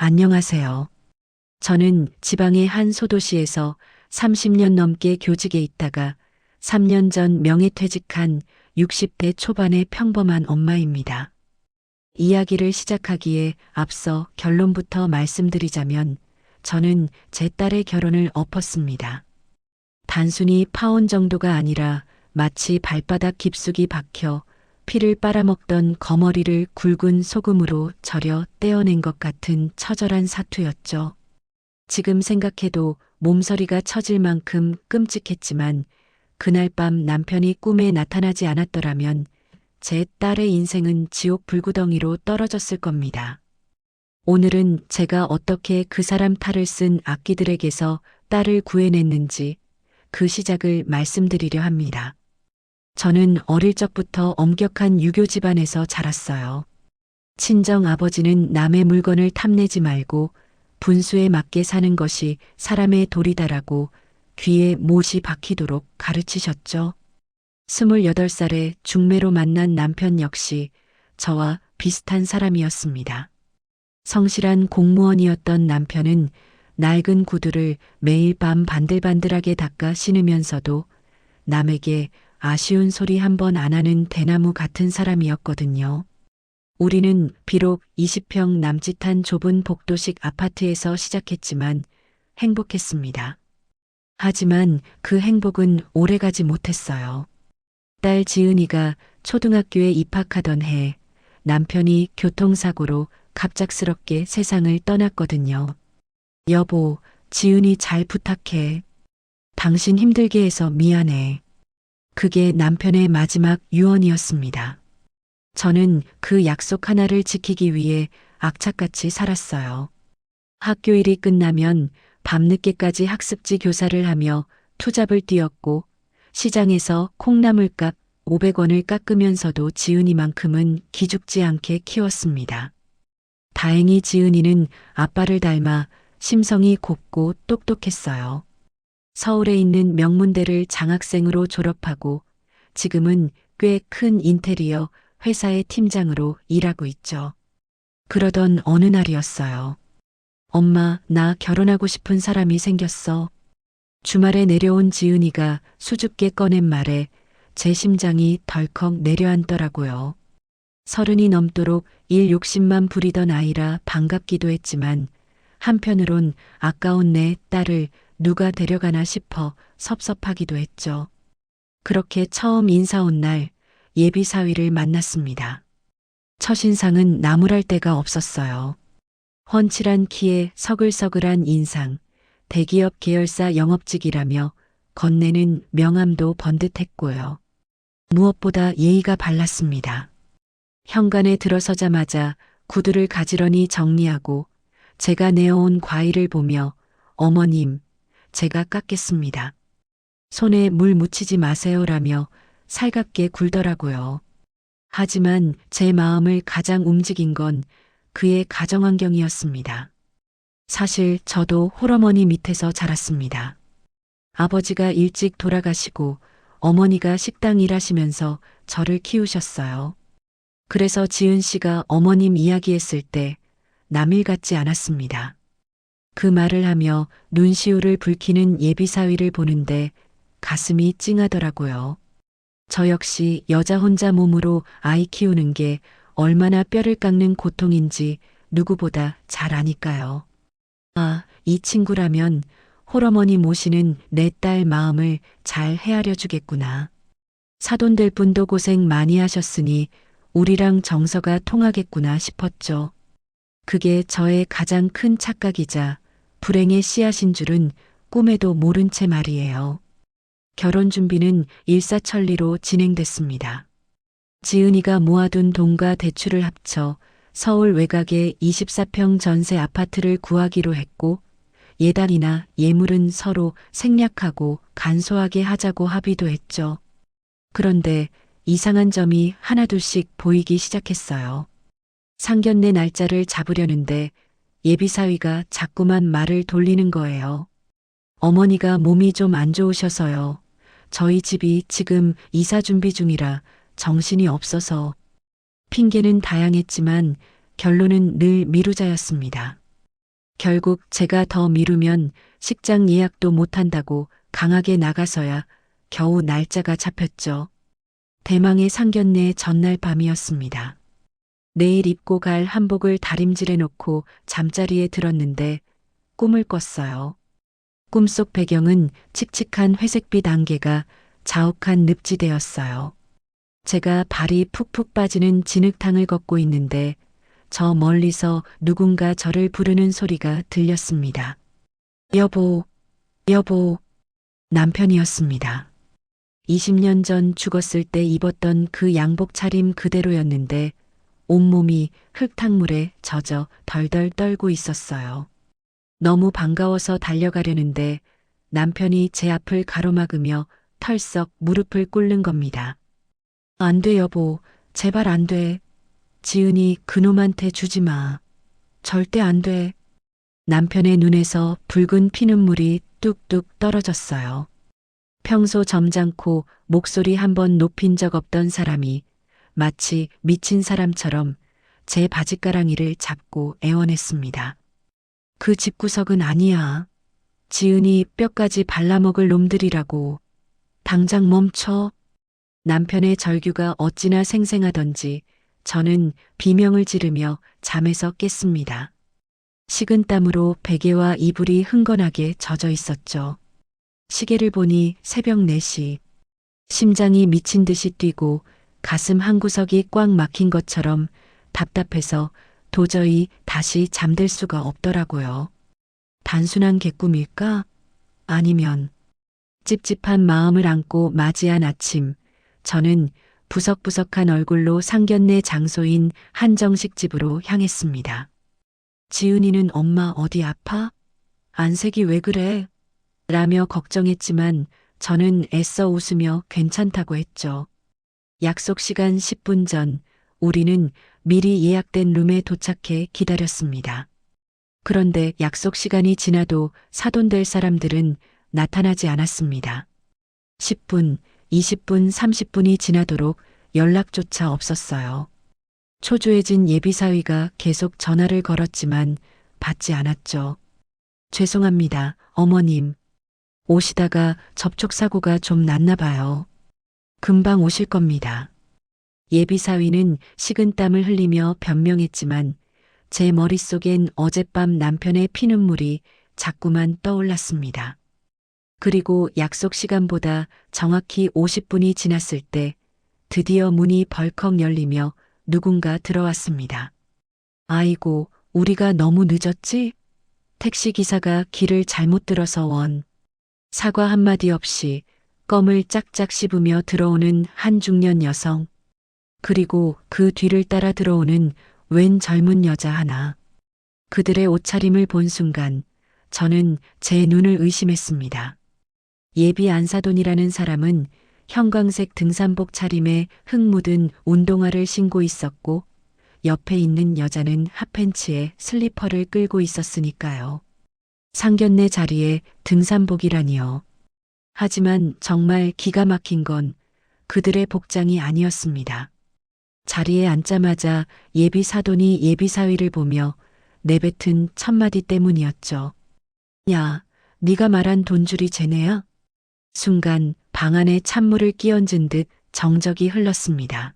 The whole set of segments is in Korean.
안녕하세요. 저는 지방의 한 소도시에서 30년 넘게 교직에 있다가 3년 전 명예퇴직한 60대 초반의 평범한 엄마입니다. 이야기를 시작하기에 앞서 결론부터 말씀드리자면 저는 제 딸의 결혼을 엎었습니다. 단순히 파혼 정도가 아니라 마치 발바닥 깊숙이 박혀 피를 빨아먹던 거머리를 굵은 소금으로 절여 떼어낸 것 같은 처절한 사투였죠. 지금 생각해도 몸서리가 처질 만큼 끔찍했지만 그날 밤 남편이 꿈에 나타나지 않았더라면 제 딸의 인생은 지옥 불구덩이로 떨어졌을 겁니다. 오늘은 제가 어떻게 그 사람 탈을 쓴 악기들에게서 딸을 구해냈는지 그 시작을 말씀드리려 합니다. 저는 어릴 적부터 엄격한 유교 집안에서 자랐어요. 친정 아버지는 남의 물건을 탐내지 말고 분수에 맞게 사는 것이 사람의 도리다라고 귀에 못이 박히도록 가르치셨죠. 28살에 중매로 만난 남편 역시 저와 비슷한 사람이었습니다. 성실한 공무원이었던 남편은 낡은 구두를 매일 밤 반들반들하게 닦아 신으면서도 남에게 아쉬운 소리 한 번 안 하는 대나무 같은 사람이었거든요. 우리는 비록 20평 남짓한 좁은 복도식 아파트에서 시작했지만 행복했습니다. 하지만 그 행복은 오래가지 못했어요. 딸 지은이가 초등학교에 입학하던 해 남편이 교통사고로 갑작스럽게 세상을 떠났거든요. 여보, 지은이 잘 부탁해. 당신 힘들게 해서 미안해. 그게 남편의 마지막 유언이었습니다. 저는 그 약속 하나를 지키기 위해 악착같이 살았어요. 학교 일이 끝나면 밤늦게까지 학습지 교사를 하며 투잡을 뛰었고 시장에서 콩나물값 500원을 깎으면서도 지은이만큼은 기죽지 않게 키웠습니다. 다행히 지은이는 아빠를 닮아 심성이 곱고 똑똑했어요. 서울에 있는 명문대를 장학생으로 졸업하고 지금은 꽤 큰 인테리어 회사의 팀장으로 일하고 있죠. 그러던 어느 날이었어요. 엄마, 나 결혼하고 싶은 사람이 생겼어. 주말에 내려온 지은이가 수줍게 꺼낸 말에 제 심장이 덜컥 내려앉더라고요. 30이 넘도록 일 욕심만 부리던 아이라 반갑기도 했지만 한편으론 아까운 내 딸을 누가 데려가나 싶어 섭섭하기도 했죠. 그렇게 처음 인사 온 날 예비 사위를 만났습니다. 첫인상은 나무랄 데가 없었어요. 훤칠한 키에 서글서글한 인상, 대기업 계열사 영업직이라며 건네는 명함도 번듯했고요. 무엇보다 예의가 발랐습니다. 현관에 들어서자마자 구두를 가지런히 정리하고 제가 내어온 과일을 보며 어머님, 제가 깎겠습니다. 손에 물 묻히지 마세요라며 살갑게 굴더라고요. 하지만 제 마음을 가장 움직인 건 그의 가정환경이었습니다. 사실 저도 홀어머니 밑에서 자랐습니다. 아버지가 일찍 돌아가시고 어머니가 식당 일하시면서 저를 키우셨어요. 그래서 지은 씨가 어머님 이야기했을 때 남일 같지 않았습니다. 그 말을 하며 눈시울을 붉히는 예비사위를 보는데 가슴이 찡하더라고요. 저 역시 여자 혼자 몸으로 아이 키우는 게 얼마나 뼈를 깎는 고통인지 누구보다 잘 아니까요. 아, 이 친구라면 홀어머니 모시는 내 딸 마음을 잘 헤아려 주겠구나. 사돈될 분도 고생 많이 하셨으니 우리랑 정서가 통하겠구나 싶었죠. 그게 저의 가장 큰 착각이자 불행의 씨앗인 줄은 꿈에도 모른 채 말이에요. 결혼 준비는 일사천리로 진행됐습니다. 지은이가 모아둔 돈과 대출을 합쳐 서울 외곽의 24평 전세 아파트를 구하기로 했고 예단이나 예물은 서로 생략하고 간소하게 하자고 합의도 했죠. 그런데 이상한 점이 하나둘씩 보이기 시작했어요. 상견례 날짜를 잡으려는데 예비사위가 자꾸만 말을 돌리는 거예요. 어머니가 몸이 좀 안 좋으셔서요. 저희 집이 지금 이사 준비 중이라 정신이 없어서. 핑계는 다양했지만 결론은 늘 미루자였습니다. 결국 제가 더 미루면 식장 예약도 못한다고 강하게 나가서야 겨우 날짜가 잡혔죠. 대망의 상견례 전날 밤이었습니다. 내일 입고 갈 한복을 다림질해 놓고 잠자리에 들었는데 꿈을 꿨어요. 꿈속 배경은 칙칙한 회색빛 안개가 자욱한 늪지대였어요. 제가 발이 푹푹 빠지는 진흙탕을 걷고 있는데 저 멀리서 누군가 저를 부르는 소리가 들렸습니다. 여보, 여보, 남편이었습니다. 20년 전 죽었을 때 입었던 그 양복 차림 그대로였는데 온몸이 흙탕물에 젖어 덜덜 떨고 있었어요. 너무 반가워서 달려가려는데 남편이 제 앞을 가로막으며 털썩 무릎을 꿇는 겁니다. 안 돼, 여보. 제발 안 돼. 지은이 그놈한테 주지 마. 절대 안 돼. 남편의 눈에서 붉은 피눈물이 뚝뚝 떨어졌어요. 평소 점잖고 목소리 한번 높인 적 없던 사람이 마치 미친 사람처럼 제 바짓가랑이를 잡고 애원했습니다. 그 집구석은 아니야. 지은이 뼈까지 발라먹을 놈들이라고. 당장 멈춰. 남편의 절규가 어찌나 생생하던지 저는 비명을 지르며 잠에서 깼습니다. 식은땀으로 베개와 이불이 흥건하게 젖어 있었죠. 시계를 보니 새벽 4시. 심장이 미친 듯이 뛰고 가슴 한 구석이 꽉 막힌 것처럼 답답해서 도저히 다시 잠들 수가 없더라고요. 단순한 개꿈일까? 아니면 찝찝한 마음을 안고 맞이한 아침, 저는 부석부석한 얼굴로 상견례 장소인 한정식 집으로 향했습니다. 지은이는 엄마 어디 아파? 안색이 왜 그래? 라며 걱정했지만 저는 애써 웃으며 괜찮다고 했죠. 약속 시간 10분 전 우리는 미리 예약된 룸에 도착해 기다렸습니다. 그런데 약속 시간이 지나도 사돈될 사람들은 나타나지 않았습니다. 10분, 20분, 30분이 지나도록 연락조차 없었어요. 초조해진 예비사위가 계속 전화를 걸었지만 받지 않았죠. 죄송합니다, 어머님. 오시다가 접촉사고가 좀 났나 봐요. 금방 오실 겁니다. 예비사위는 식은땀을 흘리며 변명했지만 제 머릿속엔 어젯밤 남편의 피눈물이 자꾸만 떠올랐습니다. 그리고 약속 시간보다 정확히 50분이 지났을 때 드디어 문이 벌컥 열리며 누군가 들어왔습니다. 아이고, 우리가 너무 늦었지? 택시기사가 길을 잘못 들어서 원. 사과 한마디 없이 껌을 짝짝 씹으며 들어오는 한 중년 여성. 그리고 그 뒤를 따라 들어오는 웬 젊은 여자 하나. 그들의 옷차림을 본 순간 저는 제 눈을 의심했습니다. 예비 안사돈이라는 사람은 형광색 등산복 차림에 흙 묻은 운동화를 신고 있었고 옆에 있는 여자는 핫팬츠에 슬리퍼를 끌고 있었으니까요. 상견례 자리에 등산복이라니요. 하지만 정말 기가 막힌 건 그들의 복장이 아니었습니다. 자리에 앉자마자 예비 사돈이 예비 사위를 보며 내뱉은 첫마디 때문이었죠. 야, 네가 말한 돈줄이 쟤네야? 순간 방 안에 찬물을 끼얹은 듯 정적이 흘렀습니다.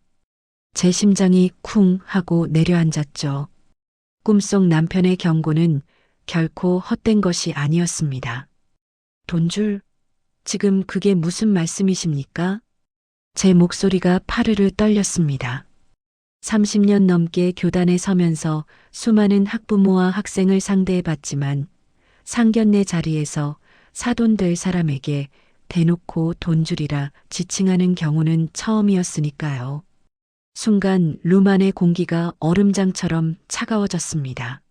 제 심장이 쿵 하고 내려앉았죠. 꿈속 남편의 경고는 결코 헛된 것이 아니었습니다. 돈줄? 지금 그게 무슨 말씀이십니까? 제 목소리가 파르르 떨렸습니다. 30년 넘게 교단에 서면서 수많은 학부모와 학생을 상대해봤지만 상견례 자리에서 사돈 될 사람에게 대놓고 돈줄이라 지칭하는 경우는 처음이었으니까요. 순간 룸 안의 공기가 얼음장처럼 차가워졌습니다.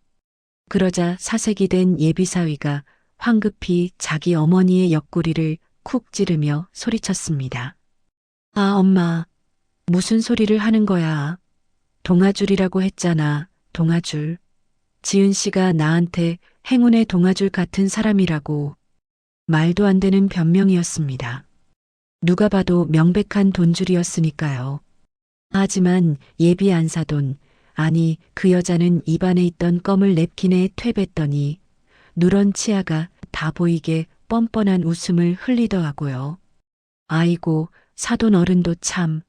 그러자 사색이 된 예비사위가 황급히 자기 어머니의 옆구리를 쿡 찌르며 소리쳤습니다. 아, 엄마. 무슨 소리를 하는 거야. 동아줄이라고 했잖아, 동아줄. 지은 씨가 나한테 행운의 동아줄 같은 사람이라고. 말도 안 되는 변명이었습니다. 누가 봐도 명백한 돈줄이었으니까요. 하지만 예비 안사돈, 아니, 그 여자는 입안에 있던 껌을 냅킨에 퇴뱉더니 누런 치아가 다 보이게 뻔뻔한 웃음을 흘리더라고요. 아이고, 사돈 어른도 참.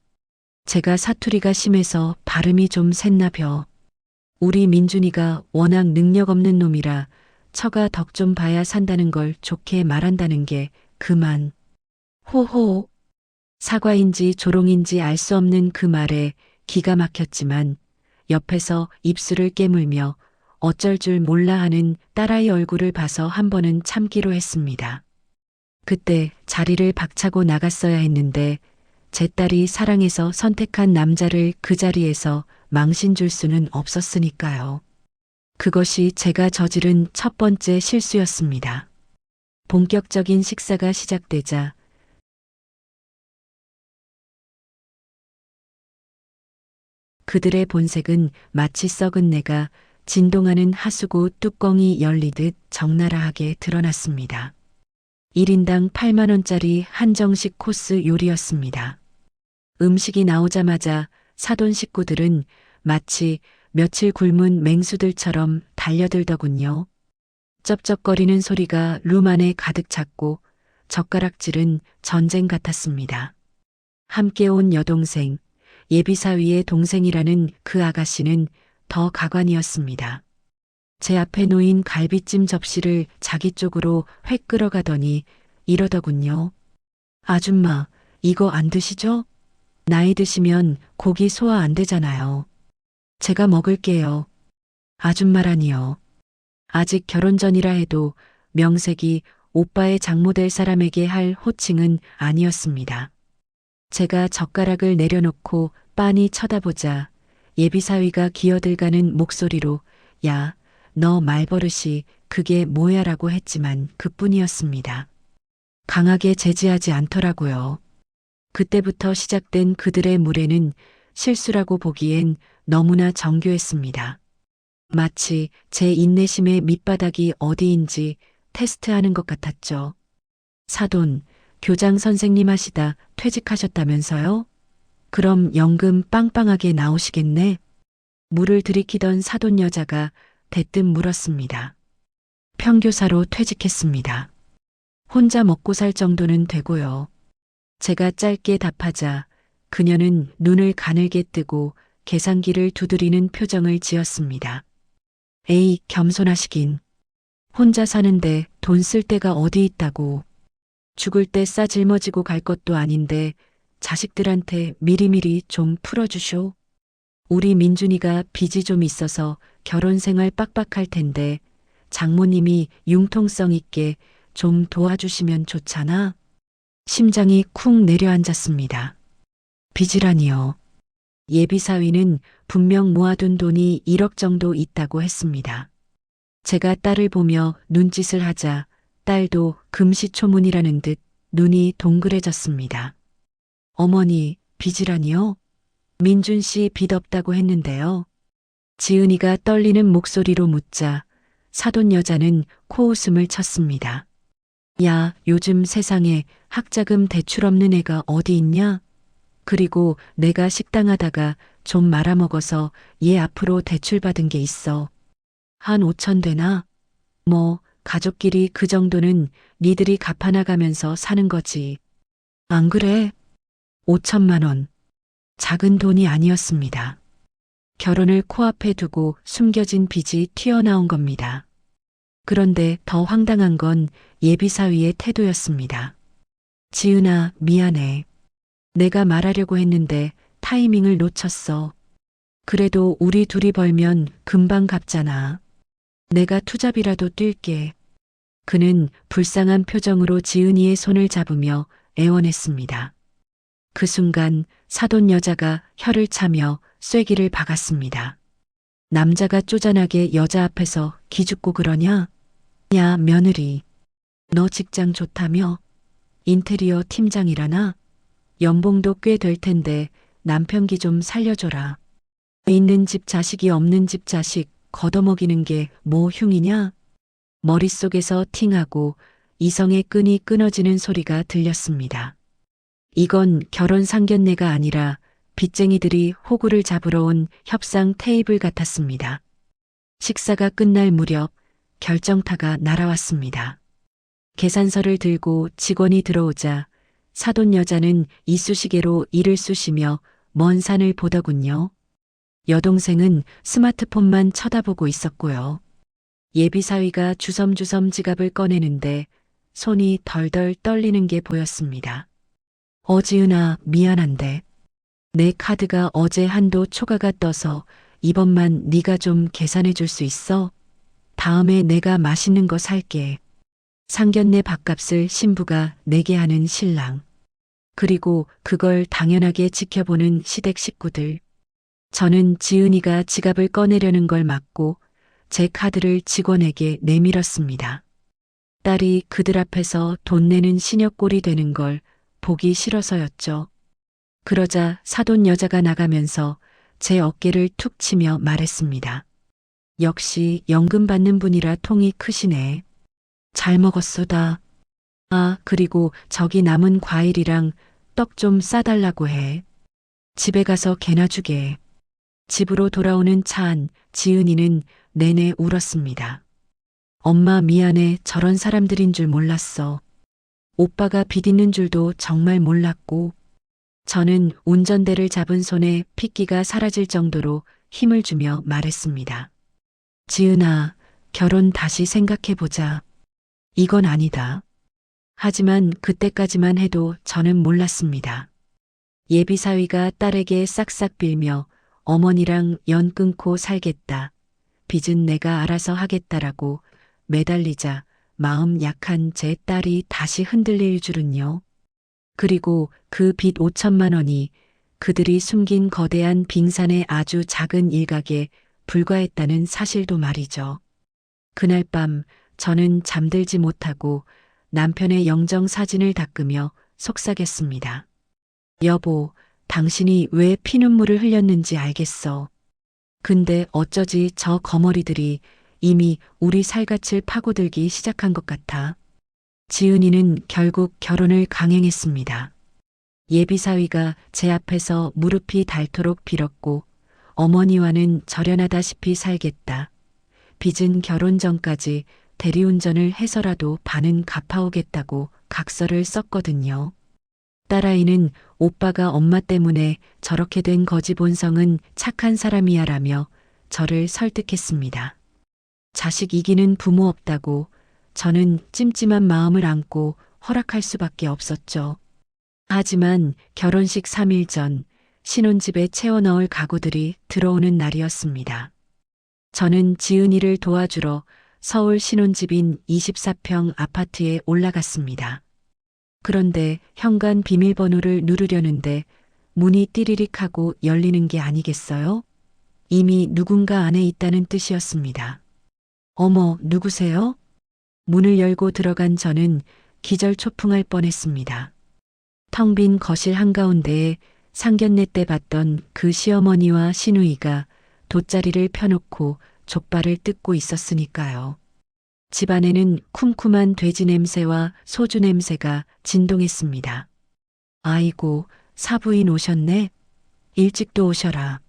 제가 사투리가 심해서 발음이 좀 샜나벼. 우리 민준이가 워낙 능력 없는 놈이라 처가 덕 좀 봐야 산다는 걸 좋게 말한다는 게 그만. 호호. 사과인지 조롱인지 알 수 없는 그 말에 기가 막혔지만 옆에서 입술을 깨물며 어쩔 줄 몰라 하는 딸아이 얼굴을 봐서 한 번은 참기로 했습니다. 그때 자리를 박차고 나갔어야 했는데 제 딸이 사랑해서 선택한 남자를 그 자리에서 망신 줄 수는 없었으니까요. 그것이 제가 저지른 첫 번째 실수였습니다. 본격적인 식사가 시작되자 그들의 본색은 마치 썩은 내가 진동하는 하수구 뚜껑이 열리듯 적나라하게 드러났습니다. 1인당 8만 원짜리 한정식 코스 요리였습니다. 음식이 나오자마자 사돈 식구들은 마치 며칠 굶은 맹수들처럼 달려들더군요. 쩝쩝거리는 소리가 룸 안에 가득 찼고 젓가락질은 전쟁 같았습니다. 함께 온 여동생, 예비사위의 동생이라는 그 아가씨는 더 가관이었습니다. 제 앞에 놓인 갈비찜 접시를 자기 쪽으로 획 끌어가더니 이러더군요. 아줌마, 이거 안 드시죠? 나이 드시면 고기 소화 안 되잖아요. 제가 먹을게요. 아줌마라니요. 아직 결혼 전이라 해도 명색이 오빠의 장모 될 사람에게 할 호칭은 아니었습니다. 제가 젓가락을 내려놓고 빤히 쳐다보자 예비사위가 기어들가는 목소리로 야, 너 말버릇이 그게 뭐야라고 했지만 그뿐이었습니다. 강하게 제지하지 않더라고요. 그때부터 시작된 그들의 무례는 실수라고 보기엔 너무나 정교했습니다. 마치 제 인내심의 밑바닥이 어디인지 테스트하는 것 같았죠. 사돈, 교장 선생님 하시다 퇴직하셨다면서요? 그럼 연금 빵빵하게 나오시겠네? 물을 들이키던 사돈 여자가 대뜸 물었습니다. 평교사로 퇴직했습니다. 혼자 먹고 살 정도는 되고요. 제가 짧게 답하자 그녀는 눈을 가늘게 뜨고 계산기를 두드리는 표정을 지었습니다. 에이, 겸손하시긴. 혼자 사는데 돈 쓸 데가 어디 있다고. 죽을 때 싸 짊어지고 갈 것도 아닌데 자식들한테 미리미리 좀 풀어주쇼. 우리 민준이가 빚이 좀 있어서 결혼 생활 빡빡할 텐데 장모님이 융통성 있게 좀 도와주시면 좋잖아. 심장이 쿵 내려앉았습니다. 빚이라니요. 예비사위는 분명 모아둔 돈이 1억 정도 있다고 했습니다. 제가 딸을 보며 눈짓을 하자 딸도 금시초문이라는 듯 눈이 동그래졌습니다. 어머니, 빚이라니요? 민준 씨 빚 없다고 했는데요. 지은이가 떨리는 목소리로 묻자 사돈 여자는 코웃음을 쳤습니다. 야, 요즘 세상에 학자금 대출 없는 애가 어디 있냐? 그리고 내가 식당 하다가 좀 말아먹어서 얘 앞으로 대출 받은 게 있어. 한 5천 되나? 뭐 가족끼리 그 정도는 니들이 갚아나가면서 사는 거지. 안 그래? 5천만 원. 작은 돈이 아니었습니다. 결혼을 코앞에 두고 숨겨진 빚이 튀어나온 겁니다. 그런데 더 황당한 건 예비사위의 태도였습니다. 지은아, 미안해. 내가 말하려고 했는데 타이밍을 놓쳤어. 그래도 우리 둘이 벌면 금방 갚잖아. 내가 투잡이라도 뛸게. 그는 불쌍한 표정으로 지은이의 손을 잡으며 애원했습니다. 그 순간 사돈 여자가 혀를 차며 쐐기를 박았습니다. 남자가 쪼잔하게 여자 앞에서 기죽고 그러냐? 야, 며느리. 너 직장 좋다며? 인테리어 팀장이라나? 연봉도 꽤 될 텐데 남편 기 좀 살려줘라. 있는 집 자식이 없는 집 자식 걷어먹이는 게 뭐 흉이냐? 머릿속에서 팅하고 이성의 끈이 끊어지는 소리가 들렸습니다. 이건 결혼 상견례가 아니라 빚쟁이들이 호구를 잡으러 온 협상 테이블 같았습니다. 식사가 끝날 무렵 결정타가 날아왔습니다. 계산서를 들고 직원이 들어오자 사돈 여자는 이쑤시개로 이를 쑤시며 먼 산을 보더군요. 여동생은 스마트폰만 쳐다보고 있었고요. 예비사위가 주섬주섬 지갑을 꺼내는데 손이 덜덜 떨리는 게 보였습니다. 지은아, 미안한데 내 카드가 어제 한도 초과가 떠서 이번만 네가 좀 계산해 줄 수 있어? 다음에 내가 맛있는 거 살게. 상견례 밥값을 신부가 내게 하는 신랑. 그리고 그걸 당연하게 지켜보는 시댁 식구들. 저는 지은이가 지갑을 꺼내려는 걸 막고 제 카드를 직원에게 내밀었습니다. 딸이 그들 앞에서 돈 내는 시녀꼴이 되는 걸 보기 싫어서였죠. 그러자 사돈 여자가 나가면서 제 어깨를 툭 치며 말했습니다. 역시 연금 받는 분이라 통이 크시네. 잘 먹었소다. 아, 그리고 저기 남은 과일이랑 떡 좀 싸달라고 해. 집에 가서 개나 주게. 집으로 돌아오는 차 안 지은이는 내내 울었습니다. 엄마 미안해. 저런 사람들인 줄 몰랐어. 오빠가 빚 있는 줄도 정말 몰랐고. 저는 운전대를 잡은 손에 핏기가 사라질 정도로 힘을 주며 말했습니다. 지은아, 결혼 다시 생각해보자. 이건 아니다. 하지만 그때까지만 해도 저는 몰랐습니다. 예비사위가 딸에게 싹싹 빌며 어머니랑 연 끊고 살겠다. 빚은 내가 알아서 하겠다라고 매달리자 마음 약한 제 딸이 다시 흔들릴 줄은요. 그리고 그 빚 5천만 원이 그들이 숨긴 거대한 빙산의 아주 작은 일각에 불과했다는 사실도 말이죠. 그날 밤 저는 잠들지 못하고 남편의 영정 사진을 닦으며 속삭였습니다. 여보, 당신이 왜 피눈물을 흘렸는지 알겠어. 근데 어쩌지 저 거머리들이 이미 우리 살갗을 파고들기 시작한 것 같아. 지은이는 결국 결혼을 강행했습니다. 예비사위가 제 앞에서 무릎이 닳도록 빌었고 어머니와는 절연하다시피 살겠다. 빚은 결혼 전까지 대리운전을 해서라도 반은 갚아오겠다고 각서를 썼거든요. 딸아이는 오빠가 엄마 때문에 저렇게 된 거지 본성은 착한 사람이야라며 저를 설득했습니다. 자식 이기는 부모 없다고 저는 찜찜한 마음을 안고 허락할 수밖에 없었죠. 하지만 결혼식 3일 전 신혼집에 채워 넣을 가구들이 들어오는 날이었습니다. 저는 지은이를 도와주러 서울 신혼집인 24평 아파트에 올라갔습니다. 그런데 현관 비밀번호를 누르려는데 문이 띠리릭 하고 열리는 게 아니겠어요? 이미 누군가 안에 있다는 뜻이었습니다. 어머, 누구세요? 문을 열고 들어간 저는 기절초풍할 뻔했습니다. 텅 빈 거실 한가운데에 상견례 때 봤던 그 시어머니와 시누이가 돗자리를 펴놓고 족발을 뜯고 있었으니까요. 집안에는 쿰쿰한 돼지 냄새와 소주 냄새가 진동했습니다. 아이고, 사부인 오셨네? 일찍도 오셔라.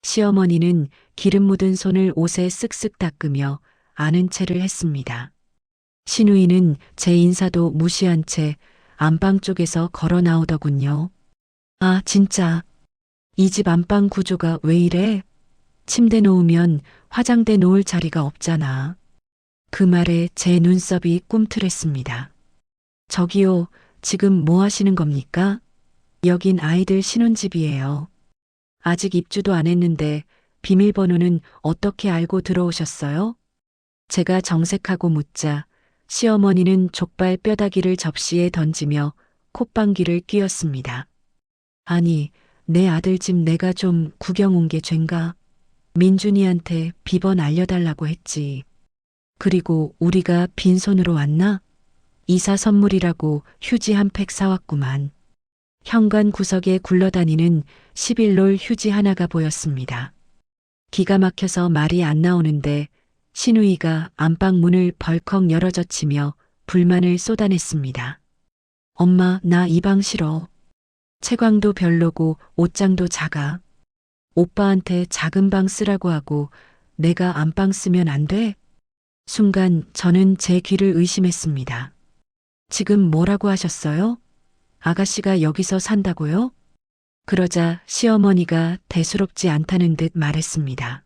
시어머니는 기름 묻은 손을 옷에 쓱쓱 닦으며 아는 체를 했습니다. 시누이는 제 인사도 무시한 채 안방 쪽에서 걸어 나오더군요. 아, 진짜. 이 집 안방 구조가 왜 이래? 침대 놓으면 화장대 놓을 자리가 없잖아. 그 말에 제 눈썹이 꿈틀했습니다. 저기요, 지금 뭐 하시는 겁니까? 여긴 아이들 신혼집이에요. 아직 입주도 안 했는데 비밀번호는 어떻게 알고 들어오셨어요? 제가 정색하고 묻자 시어머니는 족발 뼈다귀를 접시에 던지며 콧방귀를 뀌었습니다. 아니, 내 아들 집 내가 좀 구경 온 게 죄인가? 민준이한테 비번 알려달라고 했지. 그리고 우리가 빈손으로 왔나? 이사 선물이라고 휴지 한 팩 사왔구만. 현관 구석에 굴러다니는 11롤 휴지 하나가 보였습니다. 기가 막혀서 말이 안 나오는데 시누이가 안방 문을 벌컥 열어젖히며 불만을 쏟아냈습니다. 엄마, 나 이 방 싫어. 채광도 별로고 옷장도 작아. 오빠한테 작은 방 쓰라고 하고 내가 안방 쓰면 안 돼? 순간 저는 제 귀를 의심했습니다. 지금 뭐라고 하셨어요? 아가씨가 여기서 산다고요? 그러자 시어머니가 대수롭지 않다는 듯 말했습니다.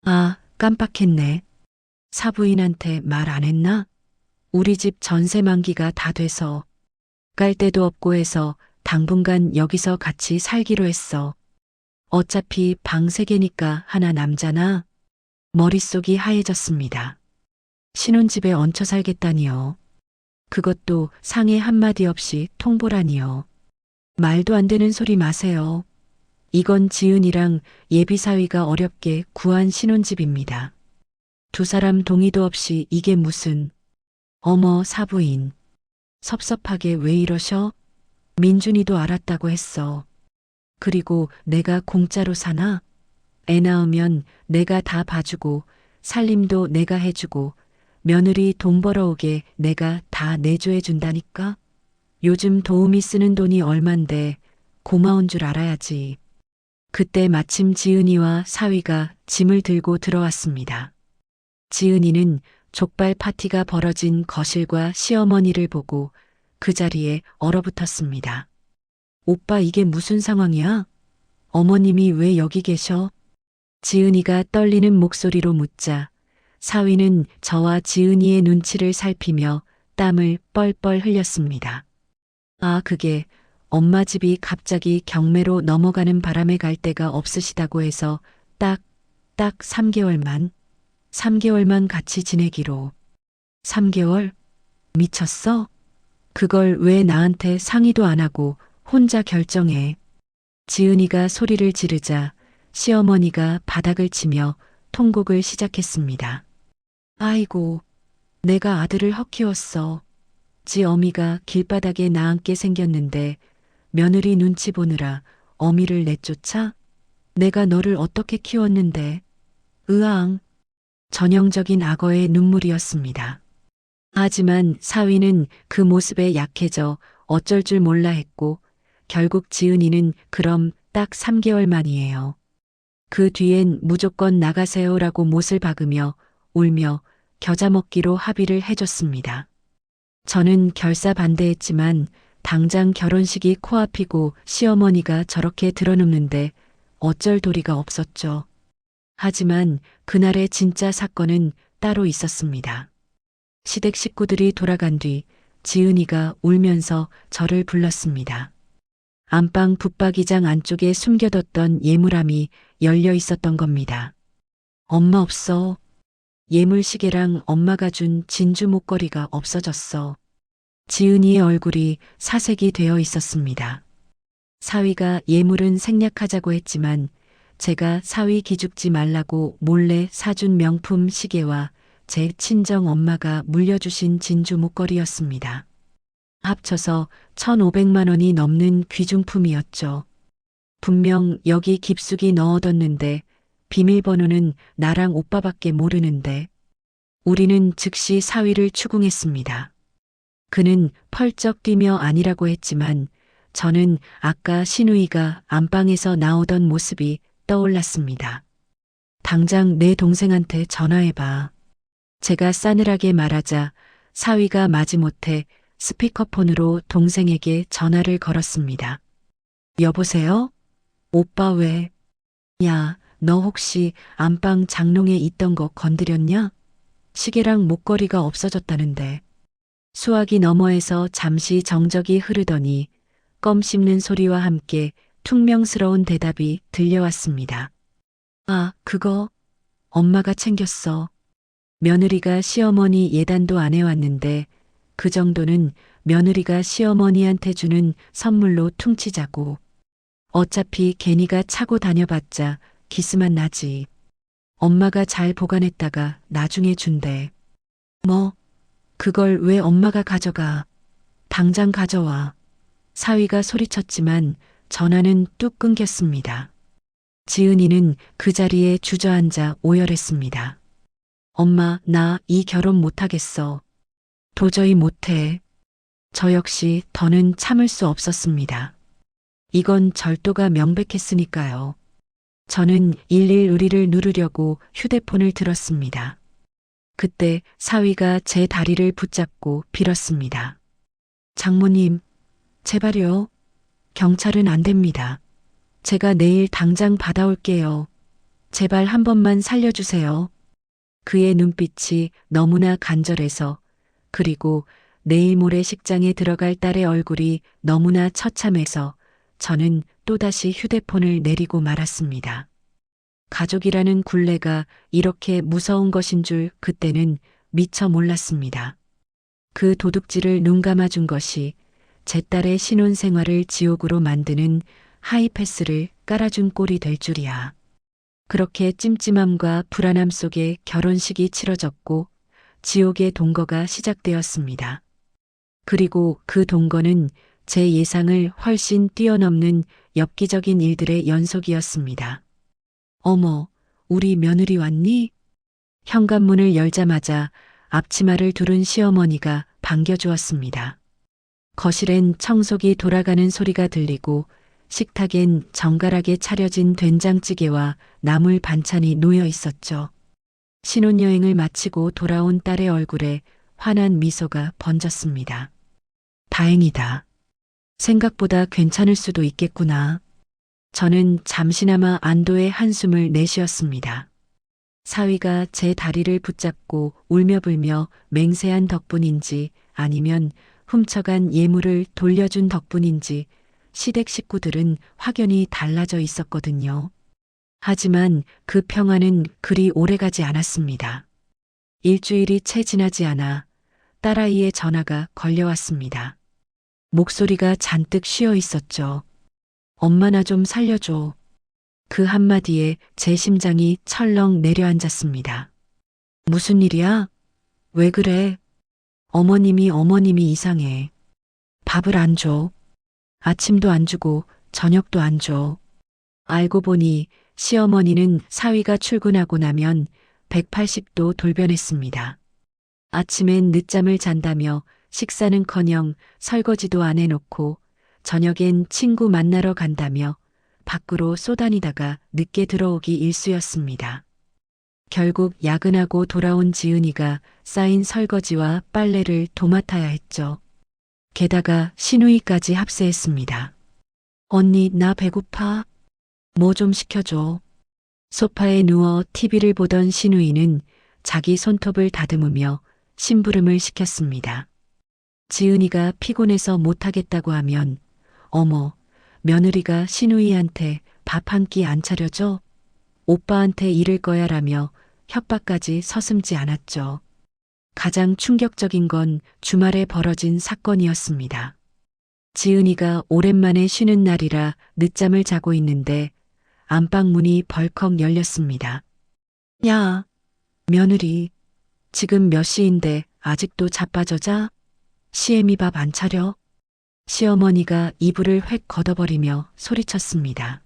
아, 깜빡했네. 사부인한테 말 안 했나? 우리 집 전세 만기가 다 돼서 깔 데도 없고 해서 당분간 여기서 같이 살기로 했어. 어차피 방 3개니까 하나 남잖아. 머릿속이 하얘졌습니다. 신혼집에 얹혀 살겠다니요. 그것도 상의 한마디 없이 통보라니요. 말도 안 되는 소리 마세요. 이건 지은이랑 예비사위가 어렵게 구한 신혼집입니다. 두 사람 동의도 없이 이게 무슨. 어머 사부인. 섭섭하게 왜 이러셔? 민준이도 알았다고 했어. 그리고 내가 공짜로 사나? 애 낳으면 내가 다 봐주고 살림도 내가 해주고 며느리 돈 벌어오게 내가 다 내조해 준다니까? 요즘 도우미 쓰는 돈이 얼만데 고마운 줄 알아야지. 그때 마침 지은이와 사위가 짐을 들고 들어왔습니다. 지은이는 족발 파티가 벌어진 거실과 시어머니를 보고 그 자리에 얼어붙었습니다. 오빠 이게 무슨 상황이야? 어머님이 왜 여기 계셔? 지은이가 떨리는 목소리로 묻자 사위는 저와 지은이의 눈치를 살피며 땀을 뻘뻘 흘렸습니다. 아, 그게 엄마 집이 갑자기 경매로 넘어가는 바람에 갈 데가 없으시다고 해서 딱 3개월만 같이 지내기로. 3개월? 미쳤어? 그걸 왜 나한테 상의도 안 하고 혼자 결정해. 지은이가 소리를 지르자 시어머니가 바닥을 치며 통곡을 시작했습니다. 아이고, 내가 아들을 헛키웠어. 지 어미가 길바닥에 나앉게 생겼는데 며느리 눈치 보느라 어미를 내쫓아? 내가 너를 어떻게 키웠는데. 으앙. 전형적인 악어의 눈물이었습니다. 하지만 사위는 그 모습에 약해져 어쩔 줄 몰라 했고 결국 지은이는 그럼 딱 3개월 만이에요. 그 뒤엔 무조건 나가세요라고 못을 박으며 울며 겨자 먹기로 합의를 해줬습니다. 저는 결사반대했지만 당장 결혼식이 코앞이고 시어머니가 저렇게 드러눕는데 어쩔 도리가 없었죠. 하지만 그날의 진짜 사건은 따로 있었습니다. 시댁 식구들이 돌아간 뒤 지은이가 울면서 저를 불렀습니다. 안방 붙박이장 안쪽에 숨겨뒀던 예물함이 열려 있었던 겁니다. 엄마 없어. 예물시계랑 엄마가 준 진주 목걸이가 없어졌어. 지은이의 얼굴이 사색이 되어 있었습니다. 사위가 예물은 생략하자고 했지만 제가 사위 기죽지 말라고 몰래 사준 명품 시계와 제 친정 엄마가 물려주신 진주 목걸이였습니다. 합쳐서 1,500만 원이 넘는 귀중품이었죠. 분명 여기 깊숙이 넣어뒀는데 비밀번호는 나랑 오빠밖에 모르는데 우리는 즉시 사위를 추궁했습니다. 그는 펄쩍 뛰며 아니라고 했지만 저는 아까 신우이가 안방에서 나오던 모습이 떠올랐습니다. 당장 내 동생한테 전화해봐. 제가 싸늘하게 말하자 사위가 마지못해 스피커폰으로 동생에게 전화를 걸었습니다. 여보세요? 오빠 왜? 야, 너 혹시 안방 장롱에 있던 거 건드렸냐? 시계랑 목걸이가 없어졌다는데. 수화기 너머에서 잠시 정적이 흐르더니 껌 씹는 소리와 함께 퉁명스러운 대답이 들려왔습니다. 아, 그거 엄마가 챙겼어. 며느리가 시어머니 예단도 안 해왔는데 그 정도는 며느리가 시어머니한테 주는 선물로 퉁치자고. 어차피 걔니가 차고 다녀봤자 기스만 나지. 엄마가 잘 보관했다가 나중에 준대. 뭐? 그걸 왜 엄마가 가져가? 당장 가져와. 사위가 소리쳤지만 전화는 뚝 끊겼습니다. 지은이는 그 자리에 주저앉아 오열했습니다. 엄마, 나 이 결혼 못하겠어. 도저히 못해. 저 역시 더는 참을 수 없었습니다. 이건 절도가 명백했으니까요. 저는 11 의리를 누르려고 휴대폰을 들었습니다. 그때 사위가 제 다리를 붙잡고 빌었습니다. 장모님, 제발요. 경찰은 안 됩니다. 제가 내일 당장 받아올게요. 제발 한 번만 살려주세요. 그의 눈빛이 너무나 간절해서, 그리고 내일 모레 식장에 들어갈 딸의 얼굴이 너무나 처참해서 저는 또다시 휴대폰을 내리고 말았습니다. 가족이라는 굴레가 이렇게 무서운 것인 줄 그때는 미처 몰랐습니다. 그 도둑질을 눈감아준 것이 제 딸의 신혼생활을 지옥으로 만드는 하이패스를 깔아준 꼴이 될 줄이야. 그렇게 찜찜함과 불안함 속에 결혼식이 치러졌고 지옥의 동거가 시작되었습니다. 그리고 그 동거는 제 예상을 훨씬 뛰어넘는 엽기적인 일들의 연속이었습니다. 어머, 우리 며느리 왔니? 현관문을 열자마자 앞치마를 두른 시어머니가 반겨주었습니다. 거실엔 청소기 돌아가는 소리가 들리고 식탁엔 정갈하게 차려진 된장찌개와 나물 반찬이 놓여 있었죠. 신혼여행을 마치고 돌아온 딸의 얼굴에 환한 미소가 번졌습니다. 다행이다. 생각보다 괜찮을 수도 있겠구나. 저는 잠시나마 안도의 한숨을 내쉬었습니다. 사위가 제 다리를 붙잡고 울며불며 맹세한 덕분인지 아니면 훔쳐간 예물을 돌려준 덕분인지 시댁 식구들은 확연히 달라져 있었거든요. 하지만 그 평화는 그리 오래가지 않았습니다. 일주일이 채 지나지 않아 딸아이의 전화가 걸려왔습니다. 목소리가 잔뜩 쉬어 있었죠. 엄마 나 좀 살려줘. 그 한마디에 제 심장이 철렁 내려앉았습니다. 무슨 일이야? 왜 그래? 어머님이 이상해. 밥을 안 줘. 아침도 안 주고 저녁도 안 줘. 알고 보니 시어머니는 사위가 출근하고 나면 180도 돌변했습니다. 아침엔 늦잠을 잔다며 식사는커녕 설거지도 안 해놓고 저녁엔 친구 만나러 간다며 밖으로 쏘다니다가 늦게 들어오기 일쑤였습니다. 결국 야근하고 돌아온 지은이가 쌓인 설거지와 빨래를 도맡아야 했죠. 게다가 시누이까지 합세했습니다. 언니 나 배고파. 뭐 좀 시켜줘. 소파에 누워 TV를 보던 시누이는 자기 손톱을 다듬으며 심부름을 시켰습니다. 지은이가 피곤해서 못하겠다고 하면 어머, 며느리가 시누이한테 밥 한 끼 안 차려줘? 오빠한테 이를 거야 라며 협박까지 서슴지 않았죠. 가장 충격적인 건 주말에 벌어진 사건이었습니다. 지은이가 오랜만에 쉬는 날이라 늦잠을 자고 있는데 안방 문이 벌컥 열렸습니다. 야, 며느리, 지금 몇 시인데 아직도 자빠져 자? 시애미 밥 안 차려? 시어머니가 이불을 획 걷어버리며 소리쳤습니다.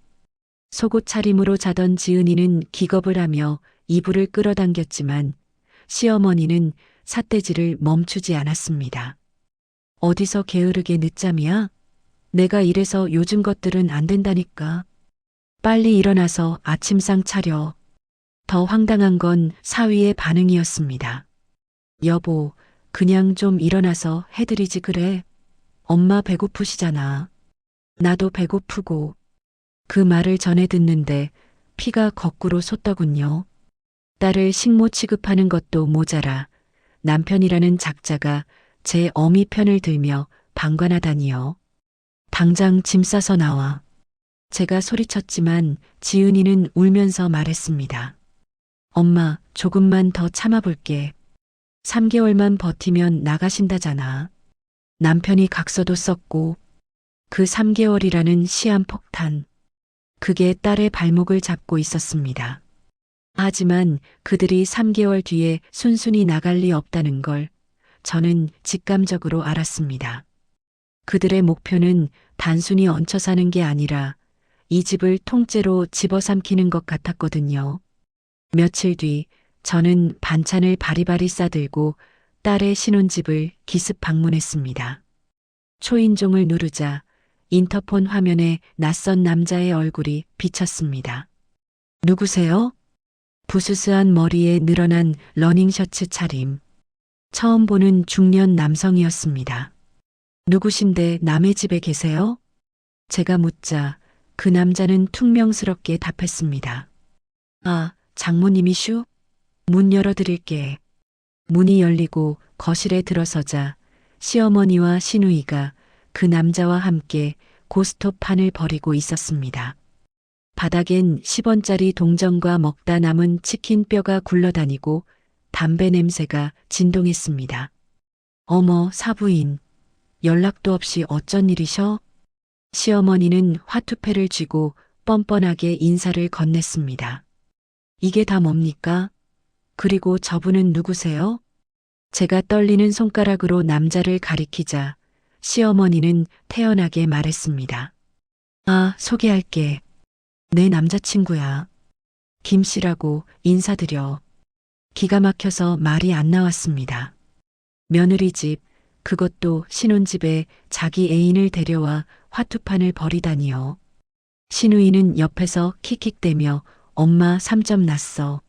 속옷 차림으로 자던 지은이는 기겁을 하며 이불을 끌어당겼지만 시어머니는 삿대질을 멈추지 않았습니다. 어디서 게으르게 늦잠이야? 내가 이래서 요즘 것들은 안 된다니까. 빨리 일어나서 아침상 차려. 더 황당한 건 사위의 반응이었습니다. 여보, 그냥 좀 일어나서 해드리지 그래. 엄마 배고프시잖아. 나도 배고프고. 그 말을 전해 듣는데 피가 거꾸로 솟더군요. 딸을 식모 취급하는 것도 모자라 남편이라는 작자가 제 어미 편을 들며 방관하다니요. 당장 짐 싸서 나와. 제가 소리쳤지만 지은이는 울면서 말했습니다. 엄마, 조금만 더 참아볼게. 3개월만 버티면 나가신다잖아. 남편이 각서도 썼고 그 3개월이라는 시한폭탄. 그게 딸의 발목을 잡고 있었습니다. 하지만 그들이 3개월 뒤에 순순히 나갈 리 없다는 걸 저는 직감적으로 알았습니다. 그들의 목표는 단순히 얹혀 사는 게 아니라 이 집을 통째로 집어삼키는 것 같았거든요. 며칠 뒤 저는 반찬을 바리바리 싸들고 딸의 신혼집을 기습 방문했습니다. 초인종을 누르자 인터폰 화면에 낯선 남자의 얼굴이 비쳤습니다. 누구세요? 부스스한 머리에 늘어난 러닝셔츠 차림. 처음 보는 중년 남성이었습니다. 누구신데 남의 집에 계세요? 제가 묻자 그 남자는 퉁명스럽게 답했습니다. 아, 장모님이슈? 문 열어드릴게. 문이 열리고 거실에 들어서자 시어머니와 시누이가 그 남자와 함께 고스톱판을 벌이고 있었습니다. 바닥엔 10원짜리 동전과 먹다 남은 치킨 뼈가 굴러다니고 담배 냄새가 진동했습니다. 어머, 사부인. 연락도 없이 어쩐 일이셔? 시어머니는 화투패를 쥐고 뻔뻔하게 인사를 건넸습니다. 이게 다 뭡니까? 그리고 저분은 누구세요? 제가 떨리는 손가락으로 남자를 가리키자 시어머니는 태연하게 말했습니다. 아, 소개할게. 내 남자친구야. 김 씨라고 인사드려. 기가 막혀서 말이 안 나왔습니다. 며느리 집, 그것도 신혼집에 자기 애인을 데려와 화투판을 벌이다니요. 시누이는 옆에서 킥킥대며 엄마 3점 났어.